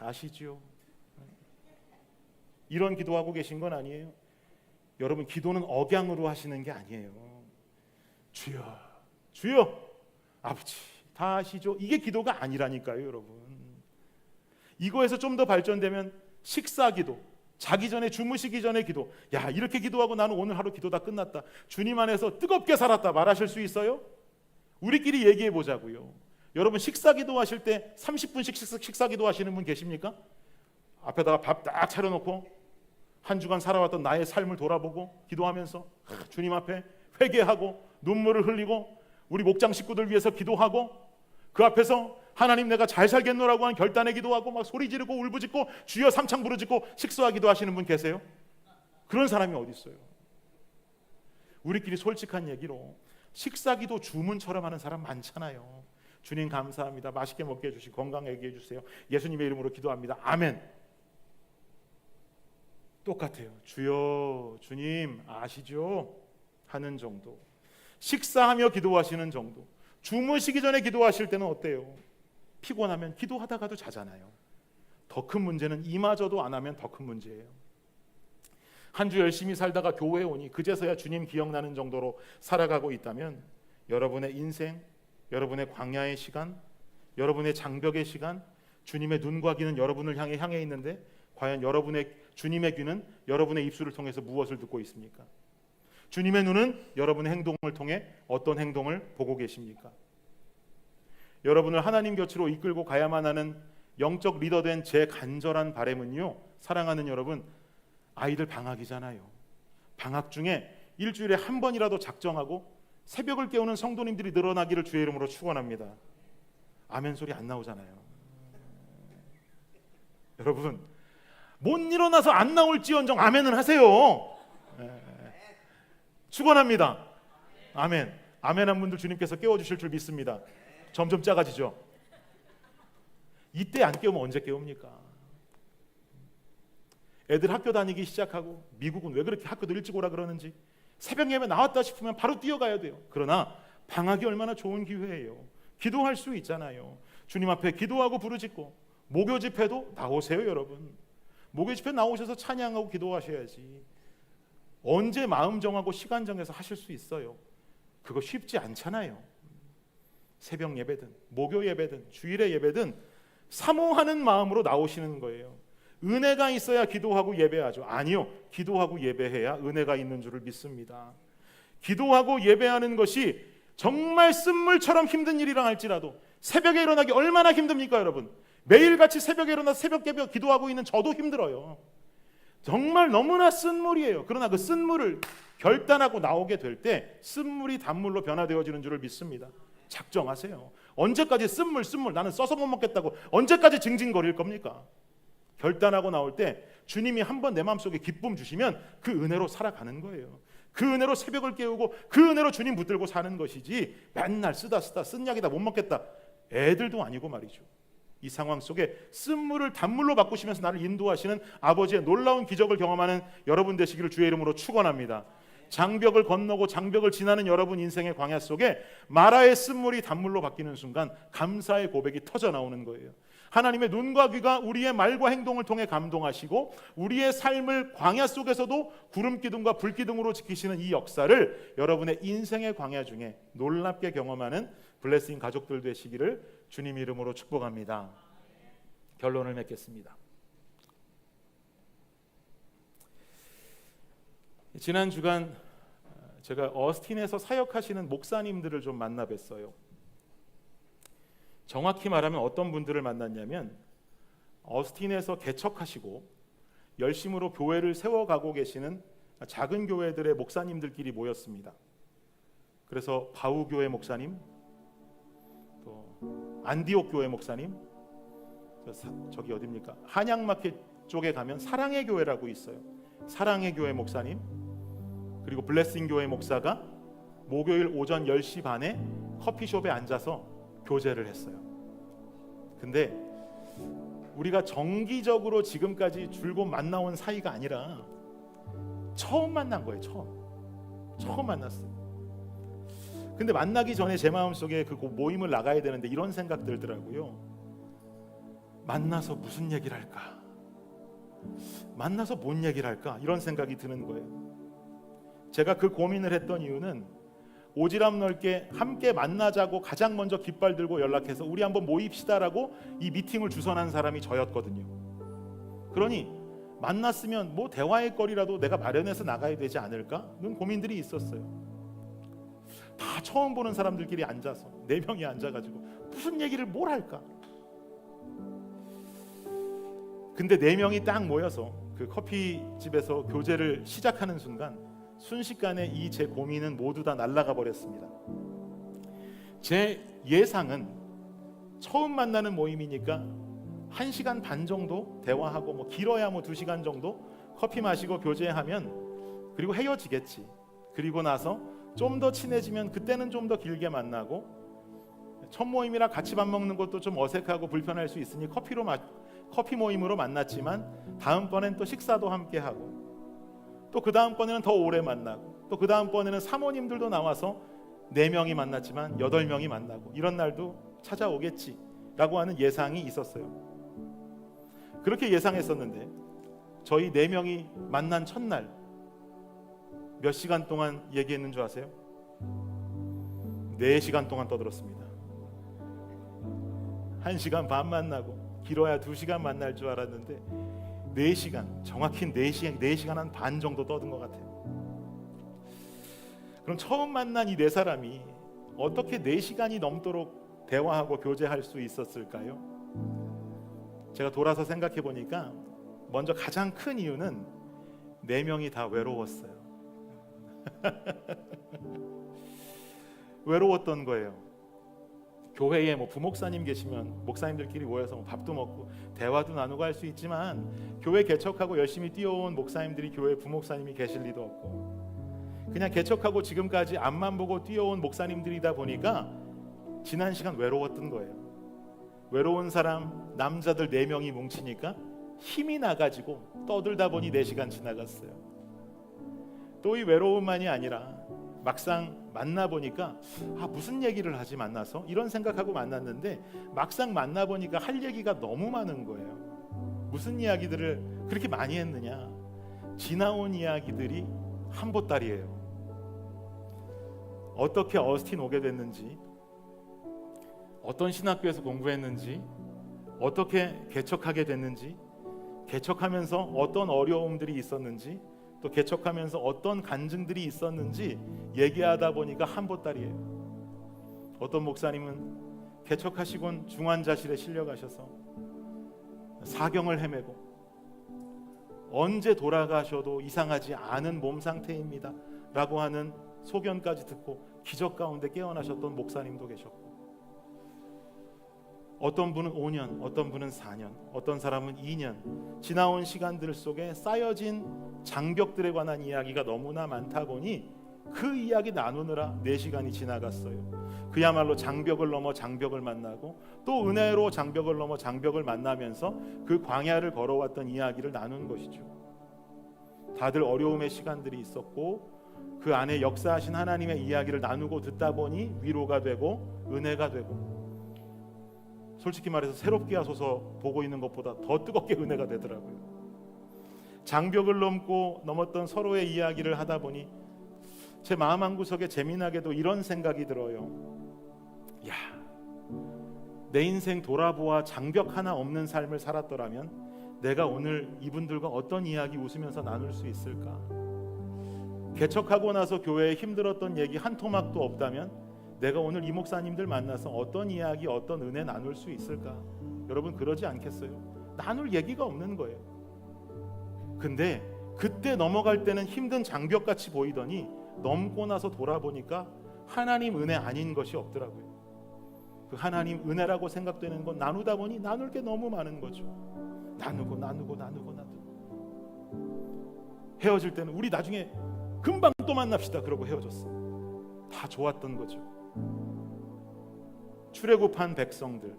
아시죠? 이런 기도하고 계신 건 아니에요. 여러분 기도는 억양으로 하시는 게 아니에요. 주여 아버지 다 아시죠? 이게 기도가 아니라니까요. 여러분 이거에서 좀 더 발전되면 식사기도, 자기 전에 주무시기 전에 기도. 야 이렇게 기도하고 나는 오늘 하루 기도 다 끝났다. 주님 안에서 뜨겁게 살았다 말하실 수 있어요? 우리끼리 얘기해 보자고요. 여러분 식사기도 하실 때 30분씩 식사기도 하시는 분 계십니까? 앞에다가 밥 딱 차려놓고 한 주간 살아왔던 나의 삶을 돌아보고 기도하면서 주님 앞에 회개하고 눈물을 흘리고 우리 목장 식구들 위해서 기도하고 그 앞에서 하나님 내가 잘 살겠노라고 하는 결단의 기도하고 막 소리 지르고 울부짖고 주여 삼창 부르짖고 식사기도 하시는 분 계세요? 그런 사람이 어디 있어요? 우리끼리 솔직한 얘기로 식사기도 주문처럼 하는 사람 많잖아요. 주님 감사합니다. 맛있게 먹게 해주시고 건강하게 해주세요. 예수님의 이름으로 기도합니다. 아멘. 똑같아요. 주여 주님 아시죠? 하는 정도. 식사하며 기도하시는 정도. 주무시기 전에 기도하실 때는 어때요? 피곤하면 기도하다가도 자잖아요. 더 큰 문제는 이마저도 안 하면 더 큰 문제예요. 한 주 열심히 살다가 교회에 오니 그제서야 주님 기억나는 정도로 살아가고 있다면 여러분의 인생, 여러분의 광야의 시간, 여러분의 장벽의 시간, 주님의 눈과 귀는 여러분을 향해 있는데 과연 여러분의 주님의 귀는 여러분의 입술을 통해서 무엇을 듣고 있습니까? 주님의 눈은 여러분의 행동을 통해 어떤 행동을 보고 계십니까? 여러분을 하나님 곁으로 이끌고 가야만 하는 영적 리더 된 제 간절한 바람은요, 사랑하는 여러분, 아이들 방학이잖아요. 방학 중에 일주일에 한 번이라도 작정하고 새벽을 깨우는 성도님들이 늘어나기를 주의 이름으로 축원합니다. 아멘 소리 안 나오잖아요. 여러분, 못 일어나서 안 나올지언정 아멘은 하세요. 축원합니다. 아멘. 아멘한 분들 주님께서 깨워주실 줄 믿습니다. 점점 작아지죠. 이때 안 깨우면 언제 깨웁니까? 애들 학교 다니기 시작하고, 미국은 왜 그렇게 학교도 일찍 오라 그러는지, 새벽 예배 나왔다 싶으면 바로 뛰어가야 돼요. 그러나 방학이 얼마나 좋은 기회예요. 기도할 수 있잖아요. 주님 앞에 기도하고 부르짖고, 목요 집회도 나오세요. 여러분, 목요 집회 나오셔서 찬양하고 기도하셔야지. 언제 마음 정하고 시간 정해서 하실 수 있어요? 그거 쉽지 않잖아요. 새벽 예배든 목요 예배든 주일의 예배든 사모하는 마음으로 나오시는 거예요. 은혜가 있어야 기도하고 예배하죠. 아니요, 기도하고 예배해야 은혜가 있는 줄을 믿습니다. 기도하고 예배하는 것이 정말 쓴물처럼 힘든 일이라 할지라도 새벽에 일어나기 얼마나 힘듭니까 여러분? 매일같이 새벽에 일어나서 새벽 예배 기도하고 있는 저도 힘들어요. 정말 너무나 쓴물이에요. 그러나 그 쓴물을 결단하고 나오게 될 때 쓴물이 단물로 변화되어지는 줄을 믿습니다. 작정하세요. 언제까지 쓴물 나는 써서 못 먹겠다고 언제까지 징징거릴 겁니까? 결단하고 나올 때 주님이 한번 내 마음속에 기쁨 주시면 그 은혜로 살아가는 거예요. 그 은혜로 새벽을 깨우고 그 은혜로 주님 붙들고 사는 것이지, 맨날 쓰다 쓴 약이다 못 먹겠다, 애들도 아니고 말이죠. 이 상황 속에 쓴물을 단물로 바꾸시면서 나를 인도하시는 아버지의 놀라운 기적을 경험하는 여러분 되시기를 주의 이름으로 축원합니다. 장벽을 건너고 장벽을 지나는 여러분 인생의 광야 속에 마라의 쓴물이 단물로 바뀌는 순간 감사의 고백이 터져 나오는 거예요. 하나님의 눈과 귀가 우리의 말과 행동을 통해 감동하시고 우리의 삶을 광야 속에서도 구름 기둥과 불 기둥으로 지키시는 이 역사를 여러분의 인생의 광야 중에 놀랍게 경험하는 블레싱 가족들 되시기를 주님 이름으로 축복합니다. 결론을 맺겠습니다. 지난 주간 제가 어스틴에서 사역하시는 목사님들을 좀 만나 뵀어요. 정확히 말하면 어떤 분들을 만났냐면, 어스틴에서 개척하시고 열심으로 교회를 세워가고 계시는 작은 교회들의 목사님들끼리 모였습니다. 그래서 바우교회 목사님, 또 안디옥 교회 목사님, 저기 어디입니까? 한양마켓 쪽에 가면 사랑의 교회라고 있어요. 사랑의 교회 목사님, 그리고 블레싱 교회 목사가 목요일 오전 10시 반에 커피숍에 앉아서 교제를 했어요. 근데 우리가 정기적으로 지금까지 줄곧 만나온 사이가 아니라 처음 만난 거예요. 처음 만났어요. 근데 만나기 전에 제 마음속에 그 모임을 나가야 되는데 이런 생각 들더라고요. 만나서 무슨 얘기를 할까? 만나서 뭔 얘기를 할까? 이런 생각이 드는 거예요. 제가 그 고민을 했던 이유는 오지랖 넓게 함께 만나자고 가장 먼저 깃발 들고 연락해서 우리 한번 모입시다라고 이 미팅을 주선한 사람이 저였거든요. 그러니 만났으면 뭐 대화의 거리라도 내가 마련해서 나가야 되지 않을까는 고민들이 있었어요. 다 처음 보는 사람들끼리 앉아서 4명이 앉아가지고 무슨 얘기를 뭘 할까? 근데 4명이 딱 모여서 그 커피집에서 교제를 시작하는 순간 순식간에 이 제 고민은 모두 다 날아가 버렸습니다. 제 예상은 처음 만나는 모임이니까 1시간 반 정도 대화하고 뭐 길어야 뭐 2시간 정도 커피 마시고 교제하면 그리고 헤어지겠지. 그리고 나서 좀 더 친해지면 그때는 좀 더 길게 만나고, 첫 모임이라 같이 밥 먹는 것도 좀 어색하고 불편할 수 있으니 커피 모임으로 만났지만 다음번엔 또 식사도 함께 하고, 또 그 다음번에는 더 오래 만나고, 또 그 다음번에는 사모님들도 나와서 4명이 만났지만 8명이 만나고, 이런 날도 찾아오겠지라고 하는 예상이 있었어요. 그렇게 예상했었는데 저희 4명이 만난 첫날 몇 시간 동안 얘기했는 줄 아세요? 4시간 동안 떠들었습니다. 1시간 반 만나고 길어야 2시간 만날 줄 알았는데 4시간, 정확히 4시간 한 반 정도 떠든 것 같아요. 그럼 처음 만난 이 4사람이 어떻게 4시간이 넘도록 대화하고 교제할 수 있었을까요? 제가 돌아서 생각해 보니까 먼저 가장 큰 이유는 4명이 다 외로웠어요. 외로웠던 거예요. 교회에 부목사님 계시면 목사님들끼리 모여서 밥도 먹고 대화도 나누고 할 수 있지만, 교회 개척하고 열심히 뛰어온 목사님들이 교회 부목사님이 계실 리도 없고, 그냥 개척하고 지금까지 앞만 보고 뛰어온 목사님들이다 보니까 지난 시간 외로웠던 거예요. 외로운 사람 남자들 4명이 뭉치니까 힘이 나가지고 떠들다 보니 4시간 지나갔어요. 또 이 외로움만이 아니라 막상 만나보니까 무슨 얘기를 하지 만나서, 이런 생각하고 만났는데 막상 만나보니까 할 얘기가 너무 많은 거예요. 무슨 이야기들을 그렇게 많이 했느냐, 지나온 이야기들이 한 보따리예요. 어떻게 어스틴 오게 됐는지, 어떤 신학교에서 공부했는지, 어떻게 개척하게 됐는지, 개척하면서 어떤 어려움들이 있었는지, 또 개척하면서 어떤 간증들이 있었는지 얘기하다 보니까 한 보따리예요. 어떤 목사님은 개척하시곤 중환자실에 실려가셔서 사경을 헤매고 언제 돌아가셔도 이상하지 않은 몸 상태입니다 라고 하는 소견까지 듣고 기적 가운데 깨어나셨던 목사님도 계셨고, 어떤 분은 5년, 어떤 분은 4년, 어떤 사람은 2년, 지나온 시간들 속에 쌓여진 장벽들에 관한 이야기가 너무나 많다 보니 그 이야기 나누느라 4시간이 지나갔어요. 그야말로 장벽을 넘어 장벽을 만나고 또 은혜로 장벽을 넘어 장벽을 만나면서 그 광야를 걸어왔던 이야기를 나눈 것이죠. 다들 어려움의 시간들이 있었고, 그 안에 역사하신 하나님의 이야기를 나누고 듣다 보니 위로가 되고 은혜가 되고, 솔직히 말해서 새롭게 하소서 보고 있는 것보다 더 뜨겁게 은혜가 되더라고요. 장벽을 넘었던 서로의 이야기를 하다 보니 제 마음 한구석에 재미나게도 이런 생각이 들어요. 야, 내 인생 돌아보아 장벽 하나 없는 삶을 살았더라면 내가 오늘 이분들과 어떤 이야기 웃으면서 나눌 수 있을까? 개척하고 나서 교회에 힘들었던 얘기 한 토막도 없다면 내가 오늘 이 목사님들 만나서 어떤 이야기, 어떤 은혜 나눌 수 있을까? 여러분 그러지 않겠어요? 나눌 얘기가 없는 거예요. 근데 그때 넘어갈 때는 힘든 장벽같이 보이더니 넘고 나서 돌아보니까 하나님 은혜 아닌 것이 없더라고요. 그 하나님 은혜라고 생각되는 건 나누다 보니 나눌 게 너무 많은 거죠. 나누고 헤어질 때는 우리 나중에 금방 또 만납시다 그러고 헤어졌어. 다 좋았던 거죠. 출애굽한 백성들,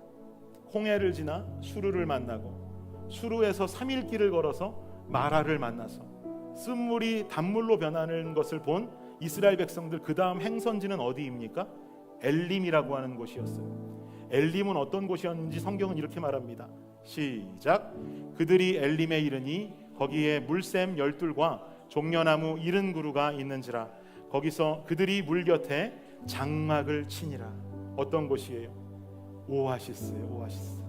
홍해를 지나 수르를 만나고 수르에서 3일 길을 걸어서 마라를 만나서 쓴물이 단물로 변하는 것을 본 이스라엘 백성들, 그 다음 행선지는 어디입니까? 엘림이라고 하는 곳이었어요. 엘림은 어떤 곳이었는지 성경은 이렇게 말합니다. 시작. 그들이 엘림에 이르니 거기에 물샘 12과 종려나무 70그루가 있는지라. 거기서 그들이 물 곁에 장막을 치니라. 어떤 곳이에요? 오아시스예요. 오아시스.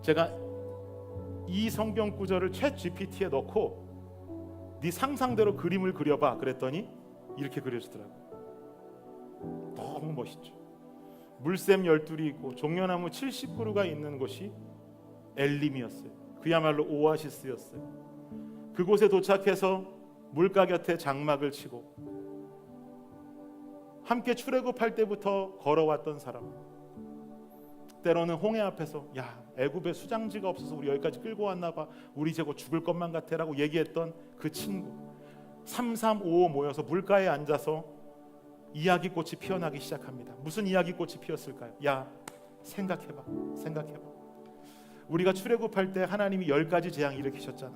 제가 이 성경 구절을 챗 GPT에 넣고 네 상상대로 그림을 그려봐 그랬더니 이렇게 그려주더라고요. 너무 멋있죠. 물샘 12이 있고 종려나무 70그루가 있는 곳이 엘림이었어요. 그야말로 오아시스였어요. 그곳에 도착해서 물가 곁에 장막을 치고 함께 출애굽할 때부터 걸어왔던 사람, 때로는 홍해 앞에서 야, 애굽에 수장지가 없어서 우리 여기까지 끌고 왔나 봐, 우리 이제 곧 죽을 것만 같아 라고 얘기했던 그 친구, 3355 모여서 물가에 앉아서 이야기꽃이 피어나기 시작합니다. 무슨 이야기꽃이 피었을까요? 야, 생각해봐. 우리가 출애굽할 때 하나님이 10가지 재앙 일으키셨잖아.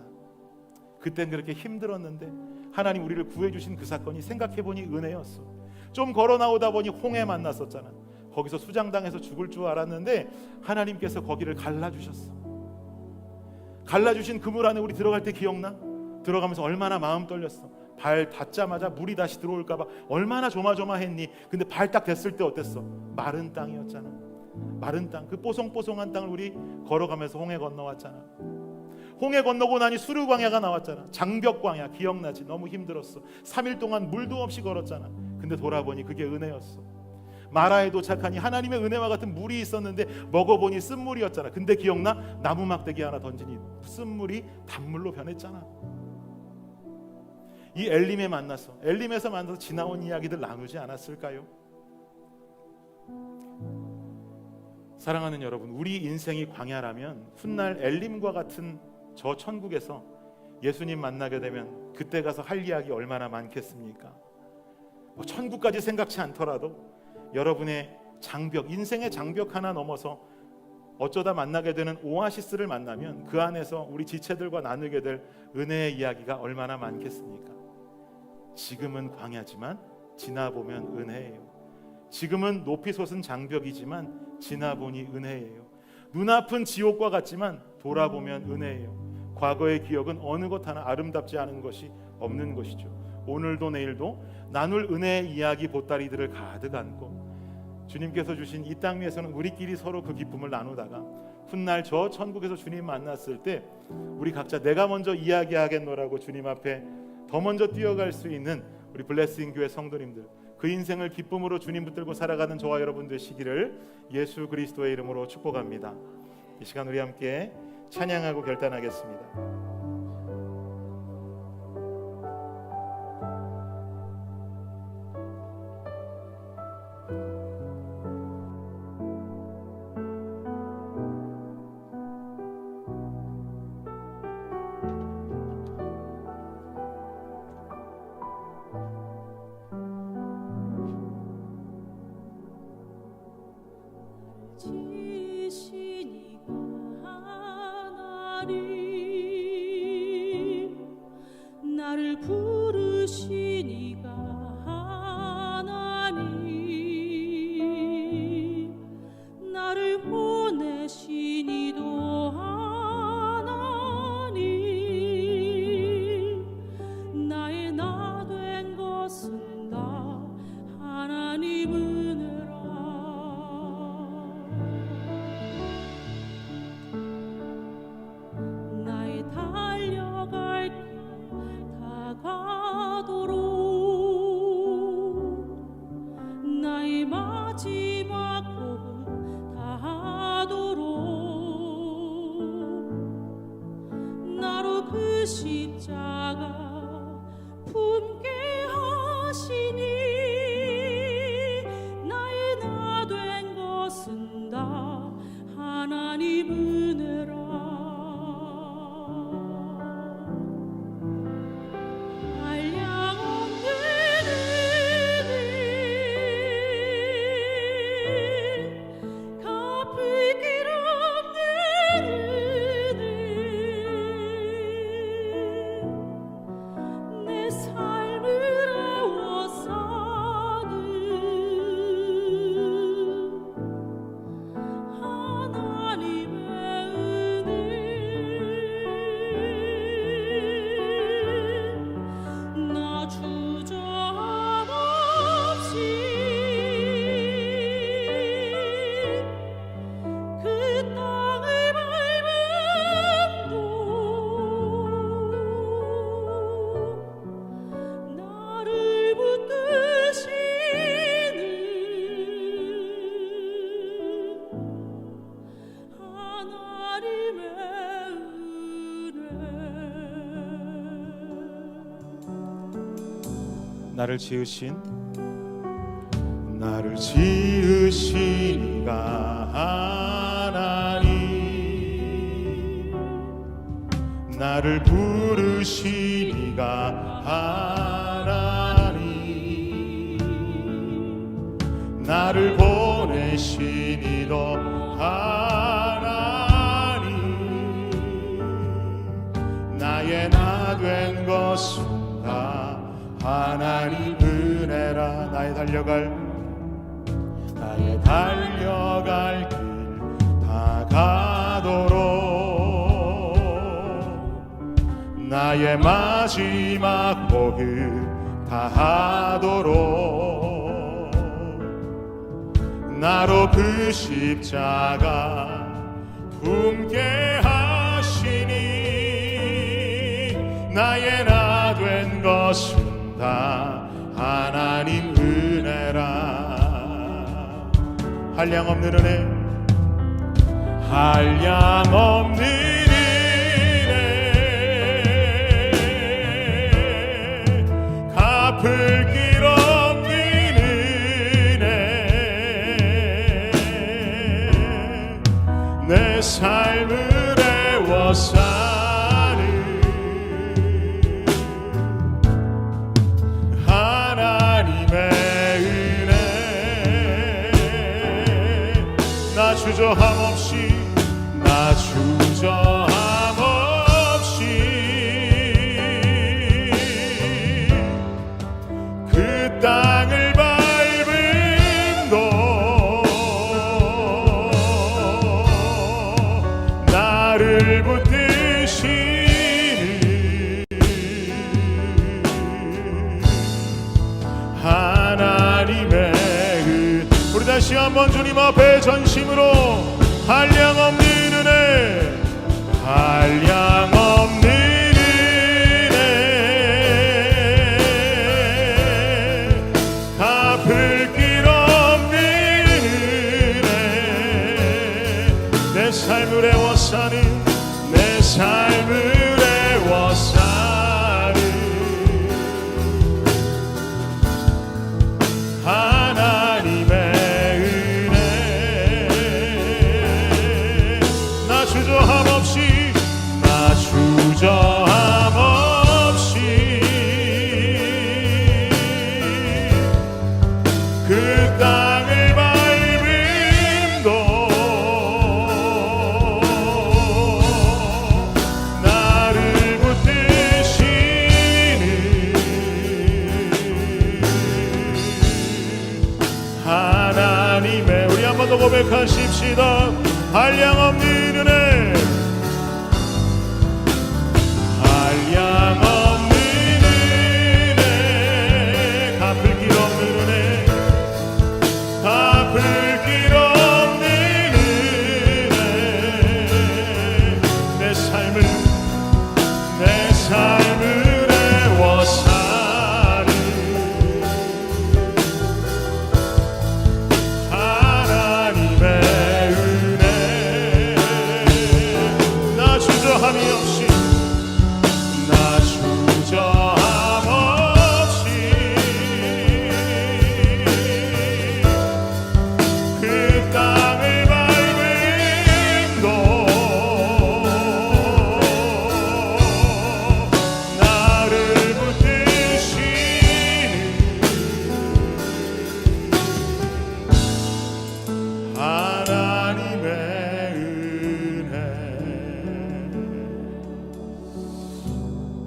그땐 그렇게 힘들었는데 하나님 우리를 구해주신 그 사건이 생각해보니 은혜였어. 좀 걸어 나오다 보니 홍해 만났었잖아. 거기서 수장당해서 죽을 줄 알았는데 하나님께서 거기를 갈라주셨어. 갈라주신 그 물 안에 우리 들어갈 때 기억나? 들어가면서 얼마나 마음 떨렸어. 발 닿자마자 물이 다시 들어올까 봐 얼마나 조마조마했니? 근데 발 딱 댔을 때 어땠어? 마른 땅이었잖아. 마른 땅, 그 뽀송뽀송한 땅을 우리 걸어가면서 홍해 건너왔잖아. 홍해 건너고 나니 수르 광야가 나왔잖아. 장벽 광야 기억나지? 너무 힘들었어. 3일 동안 물도 없이 걸었잖아. 근데 돌아보니 그게 은혜였어. 마라에 도착하니 하나님의 은혜와 같은 물이 있었는데 먹어보니 쓴물이었잖아. 근데 기억나? 나무 막대기 하나 던지니 쓴물이 단물로 변했잖아. 이 엘림에 만나서, 엘림에서 만나서 지나온 이야기들 나누지 않았을까요? 사랑하는 여러분, 우리 인생이 광야라면 훗날 엘림과 같은 저 천국에서 예수님 만나게 되면 그때 가서 할 이야기 얼마나 많겠습니까? 천국까지 생각치 않더라도 여러분의 장벽, 인생의 장벽 하나 넘어서 어쩌다 만나게 되는 오아시스를 만나면 그 안에서 우리 지체들과 나누게 될 은혜의 이야기가 얼마나 많겠습니까? 지금은 광야지만 지나보면 은혜예요. 지금은 높이 솟은 장벽이지만 지나보니 은혜예요. 눈아픈 지옥과 같지만 돌아보면 은혜예요. 과거의 기억은 어느 것 하나 아름답지 않은 것이 없는 것이죠. 오늘도 내일도 나눌 은혜의 이야기 보따리들을 가득 안고 주님께서 주신 이 땅 위에서는 우리끼리 서로 그 기쁨을 나누다가 훗날 저 천국에서 주님 만났을 때 우리 각자 내가 먼저 이야기하겠노라고 주님 앞에 더 먼저 뛰어갈 수 있는 우리 블레싱 교회 성도님들, 그 인생을 기쁨으로 주님 붙들고 살아가는 저와 여러분 되시기를 예수 그리스도의 이름으로 축복합니다. 이 시간 우리 함께 찬양하고 결단하겠습니다. 나를 부르시니가 하나님, 나를 보내시니도 하나님, 나의 나 된 것은 다 하나님 은혜라. 나의 달려갈 가도록 나의 마지막 곡을 다하도록 나로 그 십자가 품게 하시니 나의 나 된 것은 다 하나님 은혜라. 나를 지으신 이가 하나님, 나를 부르신 이가 하나님, 나를 보내신 이도 하나님, 나의 나 된 것은 다 하나님 은혜라. 나의 달려갈 길 다 가도록 나의 마지막 복을 다하도록 나로 그 십자가 품게 하시니 나의 나 된 것은 다 하나님 은혜라. 한량없는 은혜, 한량없는 은혜, 갚을 길 없는 은혜, 내 삶을 애워싸는 하나님의 은혜, 나 주저함 없이, 나 주저함 없이 그 땅을 밟음도 나를 붙드시는 하나님의 은. 우리 다시 한번 주님 앞에 전심으로 한량없는 은혜, 한량없는 은혜, 갚을 길 없는 은혜, 내 삶을 애워싸는, 내 삶을 애워싸는 하나님의 은혜, 나 주저함 없이, 나 주저함 없이 그 땅을 밟음도 나를 붙드시는 하나님의, 우리 한 번 더 고백하십시다. 한량없는 은혜, 한량없는 은혜, 갚을 길 없는 은혜, 갚을 길 없는 은혜, 내 삶을 애워싸는 하나님의 은혜, 나 주저함이 없이, 나 주저함 없이 그 땅을 밟음도 나를 붙드시는 하나님의 은혜.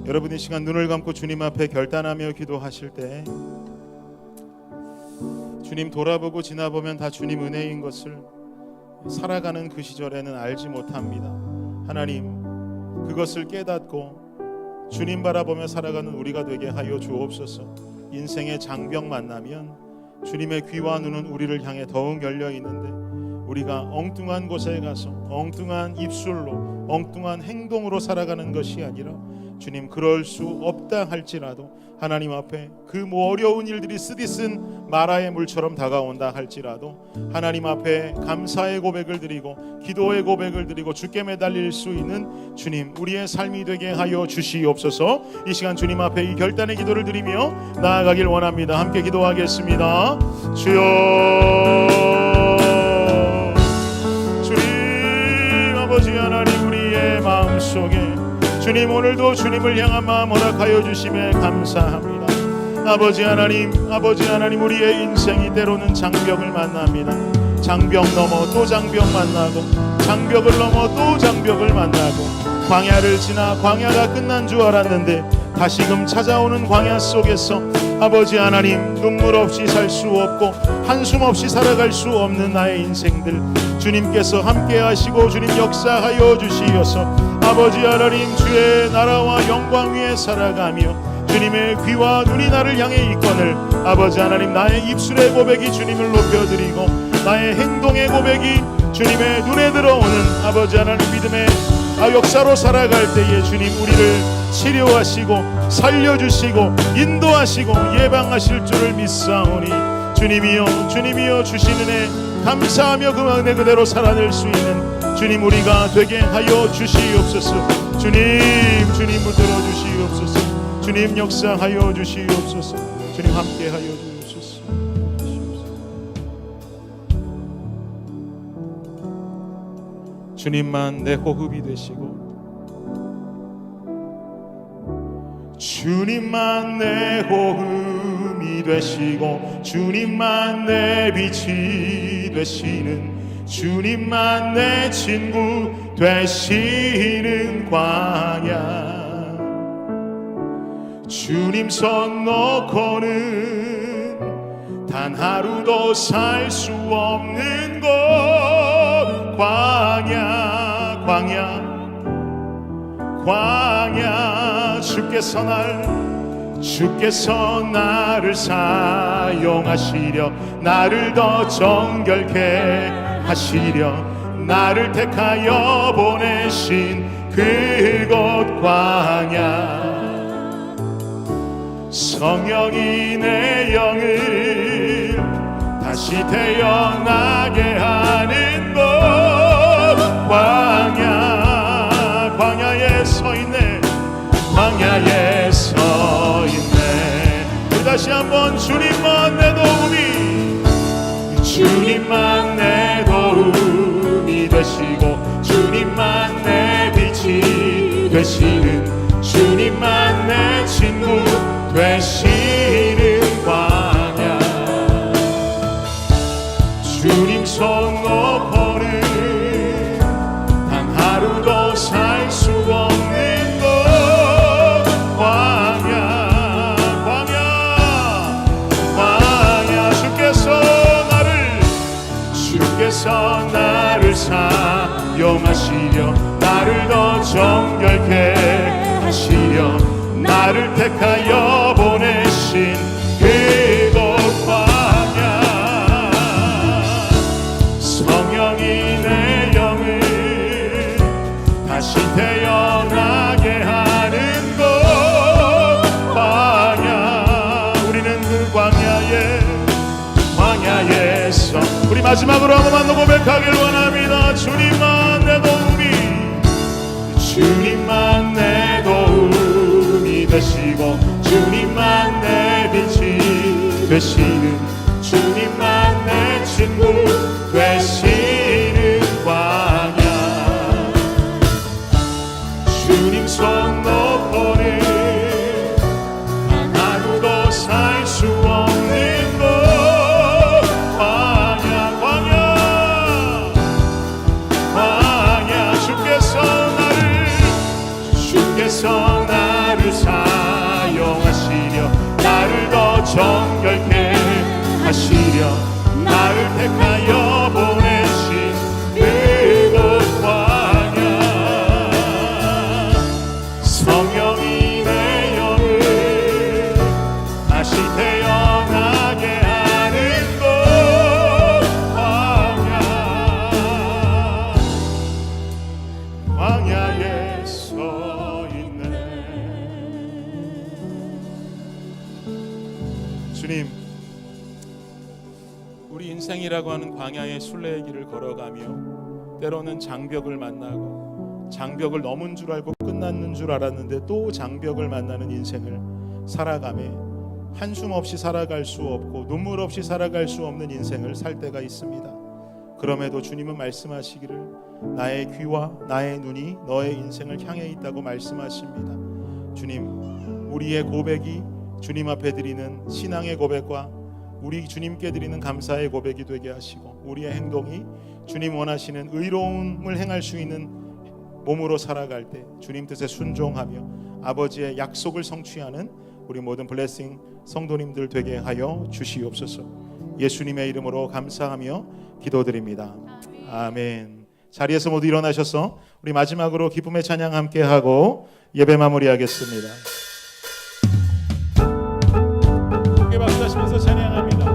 여러분 이 시간 눈을 감고 주님 앞에 결단하며 기도하실 때 주님 돌아보고 지나보면 다 주님 은혜인 것을 살아가는 그 시절에는 알지 못합니다. 하나님 그것을 깨닫고 주님 바라보며 살아가는 우리가 되게 하여 주옵소서. 인생의 장벽 만나면 주님의 귀와 눈은 우리를 향해 더욱 열려 있는데 우리가 엉뚱한 곳에 가서 엉뚱한 입술로 엉뚱한 행동으로 살아가는 것이 아니라 주님 그럴 수 없다 할지라도 하나님 앞에 그 어려운 일들이 쓰디쓴 마라의 물처럼 다가온다 할지라도 하나님 앞에 감사의 고백을 드리고 기도의 고백을 드리고 주께 매달릴 수 있는 주님 우리의 삶이 되게 하여 주시옵소서. 이 시간 주님 앞에 이 결단의 기도를 드리며 나아가길 원합니다. 함께 기도하겠습니다. 주여 주님 아버지 하나님 우리의 마음속에 주님 오늘도 주님을 향한 마음 허락하여 주심에 감사합니다. 아버지 하나님 우리의 인생이 때로는 장벽을 만납니다. 장벽 넘어 또 장벽 만나고 장벽을 넘어 또 장벽을 만나고 광야를 지나 광야가 끝난 줄 알았는데 다시금 찾아오는 광야 속에서 아버지 하나님 눈물 없이 살 수 없고 한숨 없이 살아갈 수 없는 나의 인생들 주님께서 함께 하시고 주님 역사하여 주시어서 아버지 하나님 주의 나라와 영광 위에 살아가며 주님의 귀와 눈이 나를 향해 있거늘 아버지 하나님 나의 입술의 고백이 주님을 높여드리고 나의 행동의 고백이 주님의 눈에 들어오는 아버지 하나님 믿음의 역사로 살아갈 때에 주님 우리를 치료하시고 살려주시고 인도하시고 예방하실 줄을 믿사오니 주님이여 주신 은혜 감사하며 그 은혜 그대로 살아낼 수 있는 주님 우리가 되게 하여 주시옵소서. 주님 붙들어 주시옵소서. 주님 역사하여 주시옵소서. 주님 함께 하여 주옵소서. 주님만 내 호흡이 되시고 주님만 내 호흡이 되시고 주님만 내 빛이 되시는 주님만 내 친구 되시는 광야 주님 손 놓고는 단 하루도 살 수 없는 곳 광야 주께서 나를 사용하시려 나를 더 정결케 하시려 나를 택하여 보내신 그곳 광야 성령이 내 영을 다시 태어나게 하는 곳 광야에 서 있네 광야에 서 있네. 우리 다시 한번 주님만 내 도움이 주님만 내 도움이 되시고 주님만 내 빛이 되시는 주님만 내 친구 되시는 광야 주님 손 놓고는 단 하루도 살 수 없는 곳 광야 주께서 나를 사용하시려 나를 더 정결케 하시려 나를 택하여 보내신 그곳 광야 성령이 내 영을 다시 태어나게 하는 곳 광야 우리는 그 광야에서 우리 마지막으로 한 번만 더 고백하길 원합니다. 주님만 내 도움이 되시고 주님만 내 빛이 되시는 주님만 내 친구 되시는 광야 주님 손 놓고는 단 하루도 살 수 없는 곳 주께서 나를 사용하시려 나를 더 정결케 하시려 나를 택하여 보내신 그곳 광야 성령이 내 영을 다시 태어나게 하는 곳 광야에 서 주님, 우리 인생이라고 하는 광야의 순례의 길을 걸어가며 때로는 장벽을 만나고 장벽을 넘은 줄 알고 끝났는 줄 알았는데 또 장벽을 만나는 인생을 살아가며 한숨 없이 살아갈 수 없고 눈물 없이 살아갈 수 없는 인생을 살 때가 있습니다. 그럼에도 주님은 말씀하시기를 나의 귀와 나의 눈이 너의 인생을 향해 있다고 말씀하십니다. 주님, 우리의 고백이 주님 앞에 드리는 신앙의 고백과 우리 주님께 드리는 감사의 고백이 되게 하시고 우리의 행동이 주님 원하시는 의로움을 행할 수 있는 몸으로 살아갈 때 주님 뜻에 순종하며 아버지의 약속을 성취하는 우리 모든 블레싱 성도님들 되게 하여 주시옵소서. 예수님의 이름으로 감사하며 기도드립니다. 아멘. 자리에서 모두 일어나셔서 우리 마지막으로 기쁨의 찬양 함께 하고 예배 마무리하겠습니다. 함께 박수하시면서 찬양합니다.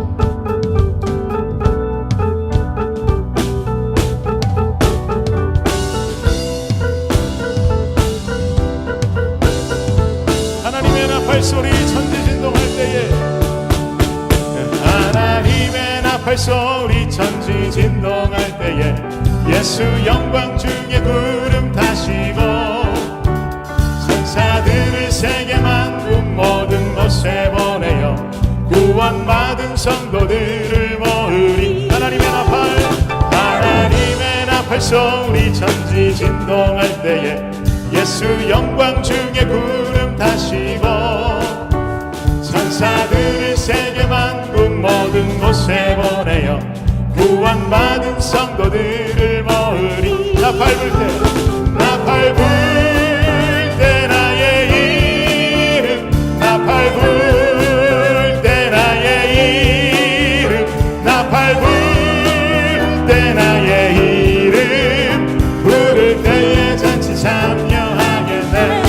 하나님의 나팔 소리 천지진동할 때에 하나님의 나팔 나팔 소리 천지 진동할 때에 예수 영광 중에 구름 타시고 천사들을 세계 만국 모든 곳에 보내어 구원받은 성도들을 모으리. 하나님의 나팔 소리 천지 진동할 때에 예수 영광 중에 구름 타시고 천사들을 세계 만국 모든 곳에 보내어 구원받은 성도들을 모으리. 나팔 불 때 나의 이름 나팔 불 때 나의 이름 나팔 불 때 나의 이름 부를 때에 잔치 참여하겠네.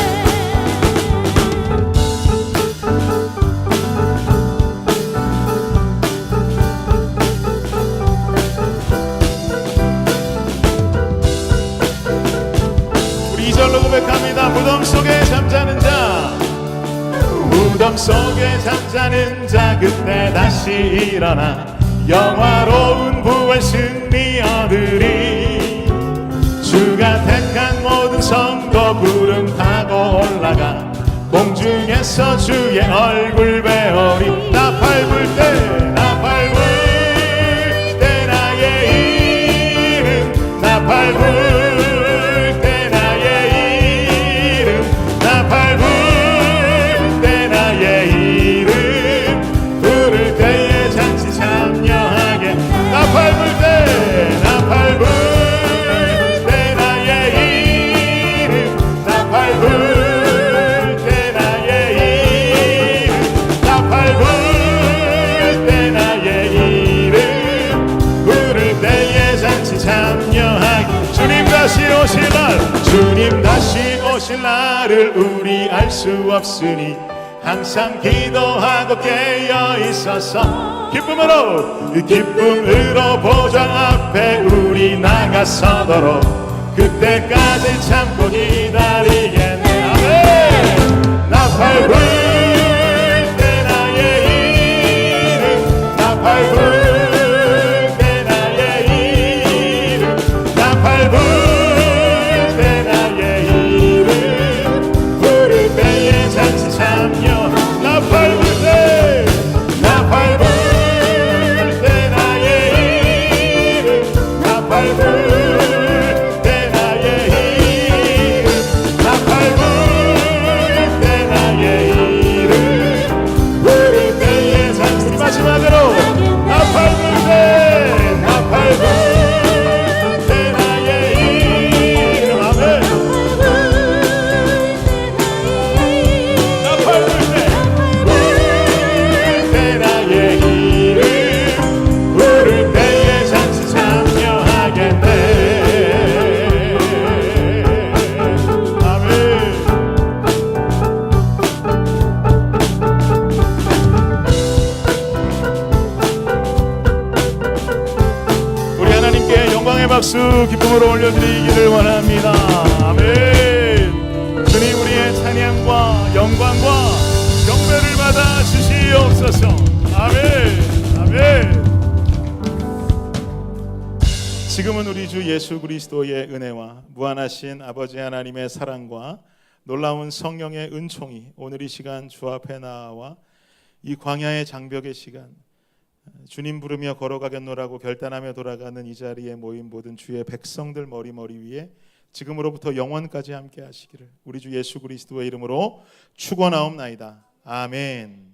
고백합니다. 무덤 속에 잠자는 자 그때 다시 일어나 영화로운 부활 승리 얻으리. 주가 택한 모든 성도 구름 타고 올라가 공중에서 주의 얼굴 배우리. 나팔 불 때 나의 이름 나팔 불 주님 다시 오실 날을 우리 알 수 없으니 항상 기도하고 깨어 있어서 기쁨으로 보좌 앞에 우리 나가서도록 그때까지 참고 기다리겠네. 아멘. 나팔 불 때 나의 이름 나팔 불 때 나의 이름 나팔 불 박수 기쁨으로 올려드리기를 원합니다. 아멘. 주님 우리의 찬양과 영광과 경배를 받아 주시옵소서. 아멘. 아멘. 지금은 우리 주 예수 그리스도의 은혜와 무한하신 아버지 하나님의 사랑과 놀라운 성령의 은총이 오늘 이 시간 주 앞에 나와 이 광야의 장벽의 시간 주님 부르며 걸어가겠노라고 결단하며 돌아가는 이 자리에 모인 모든 주의 백성들 머리 위에 지금으로부터 영원까지 함께 하시기를 우리 주 예수 그리스도의 이름으로 축원하옵나이다. 아멘.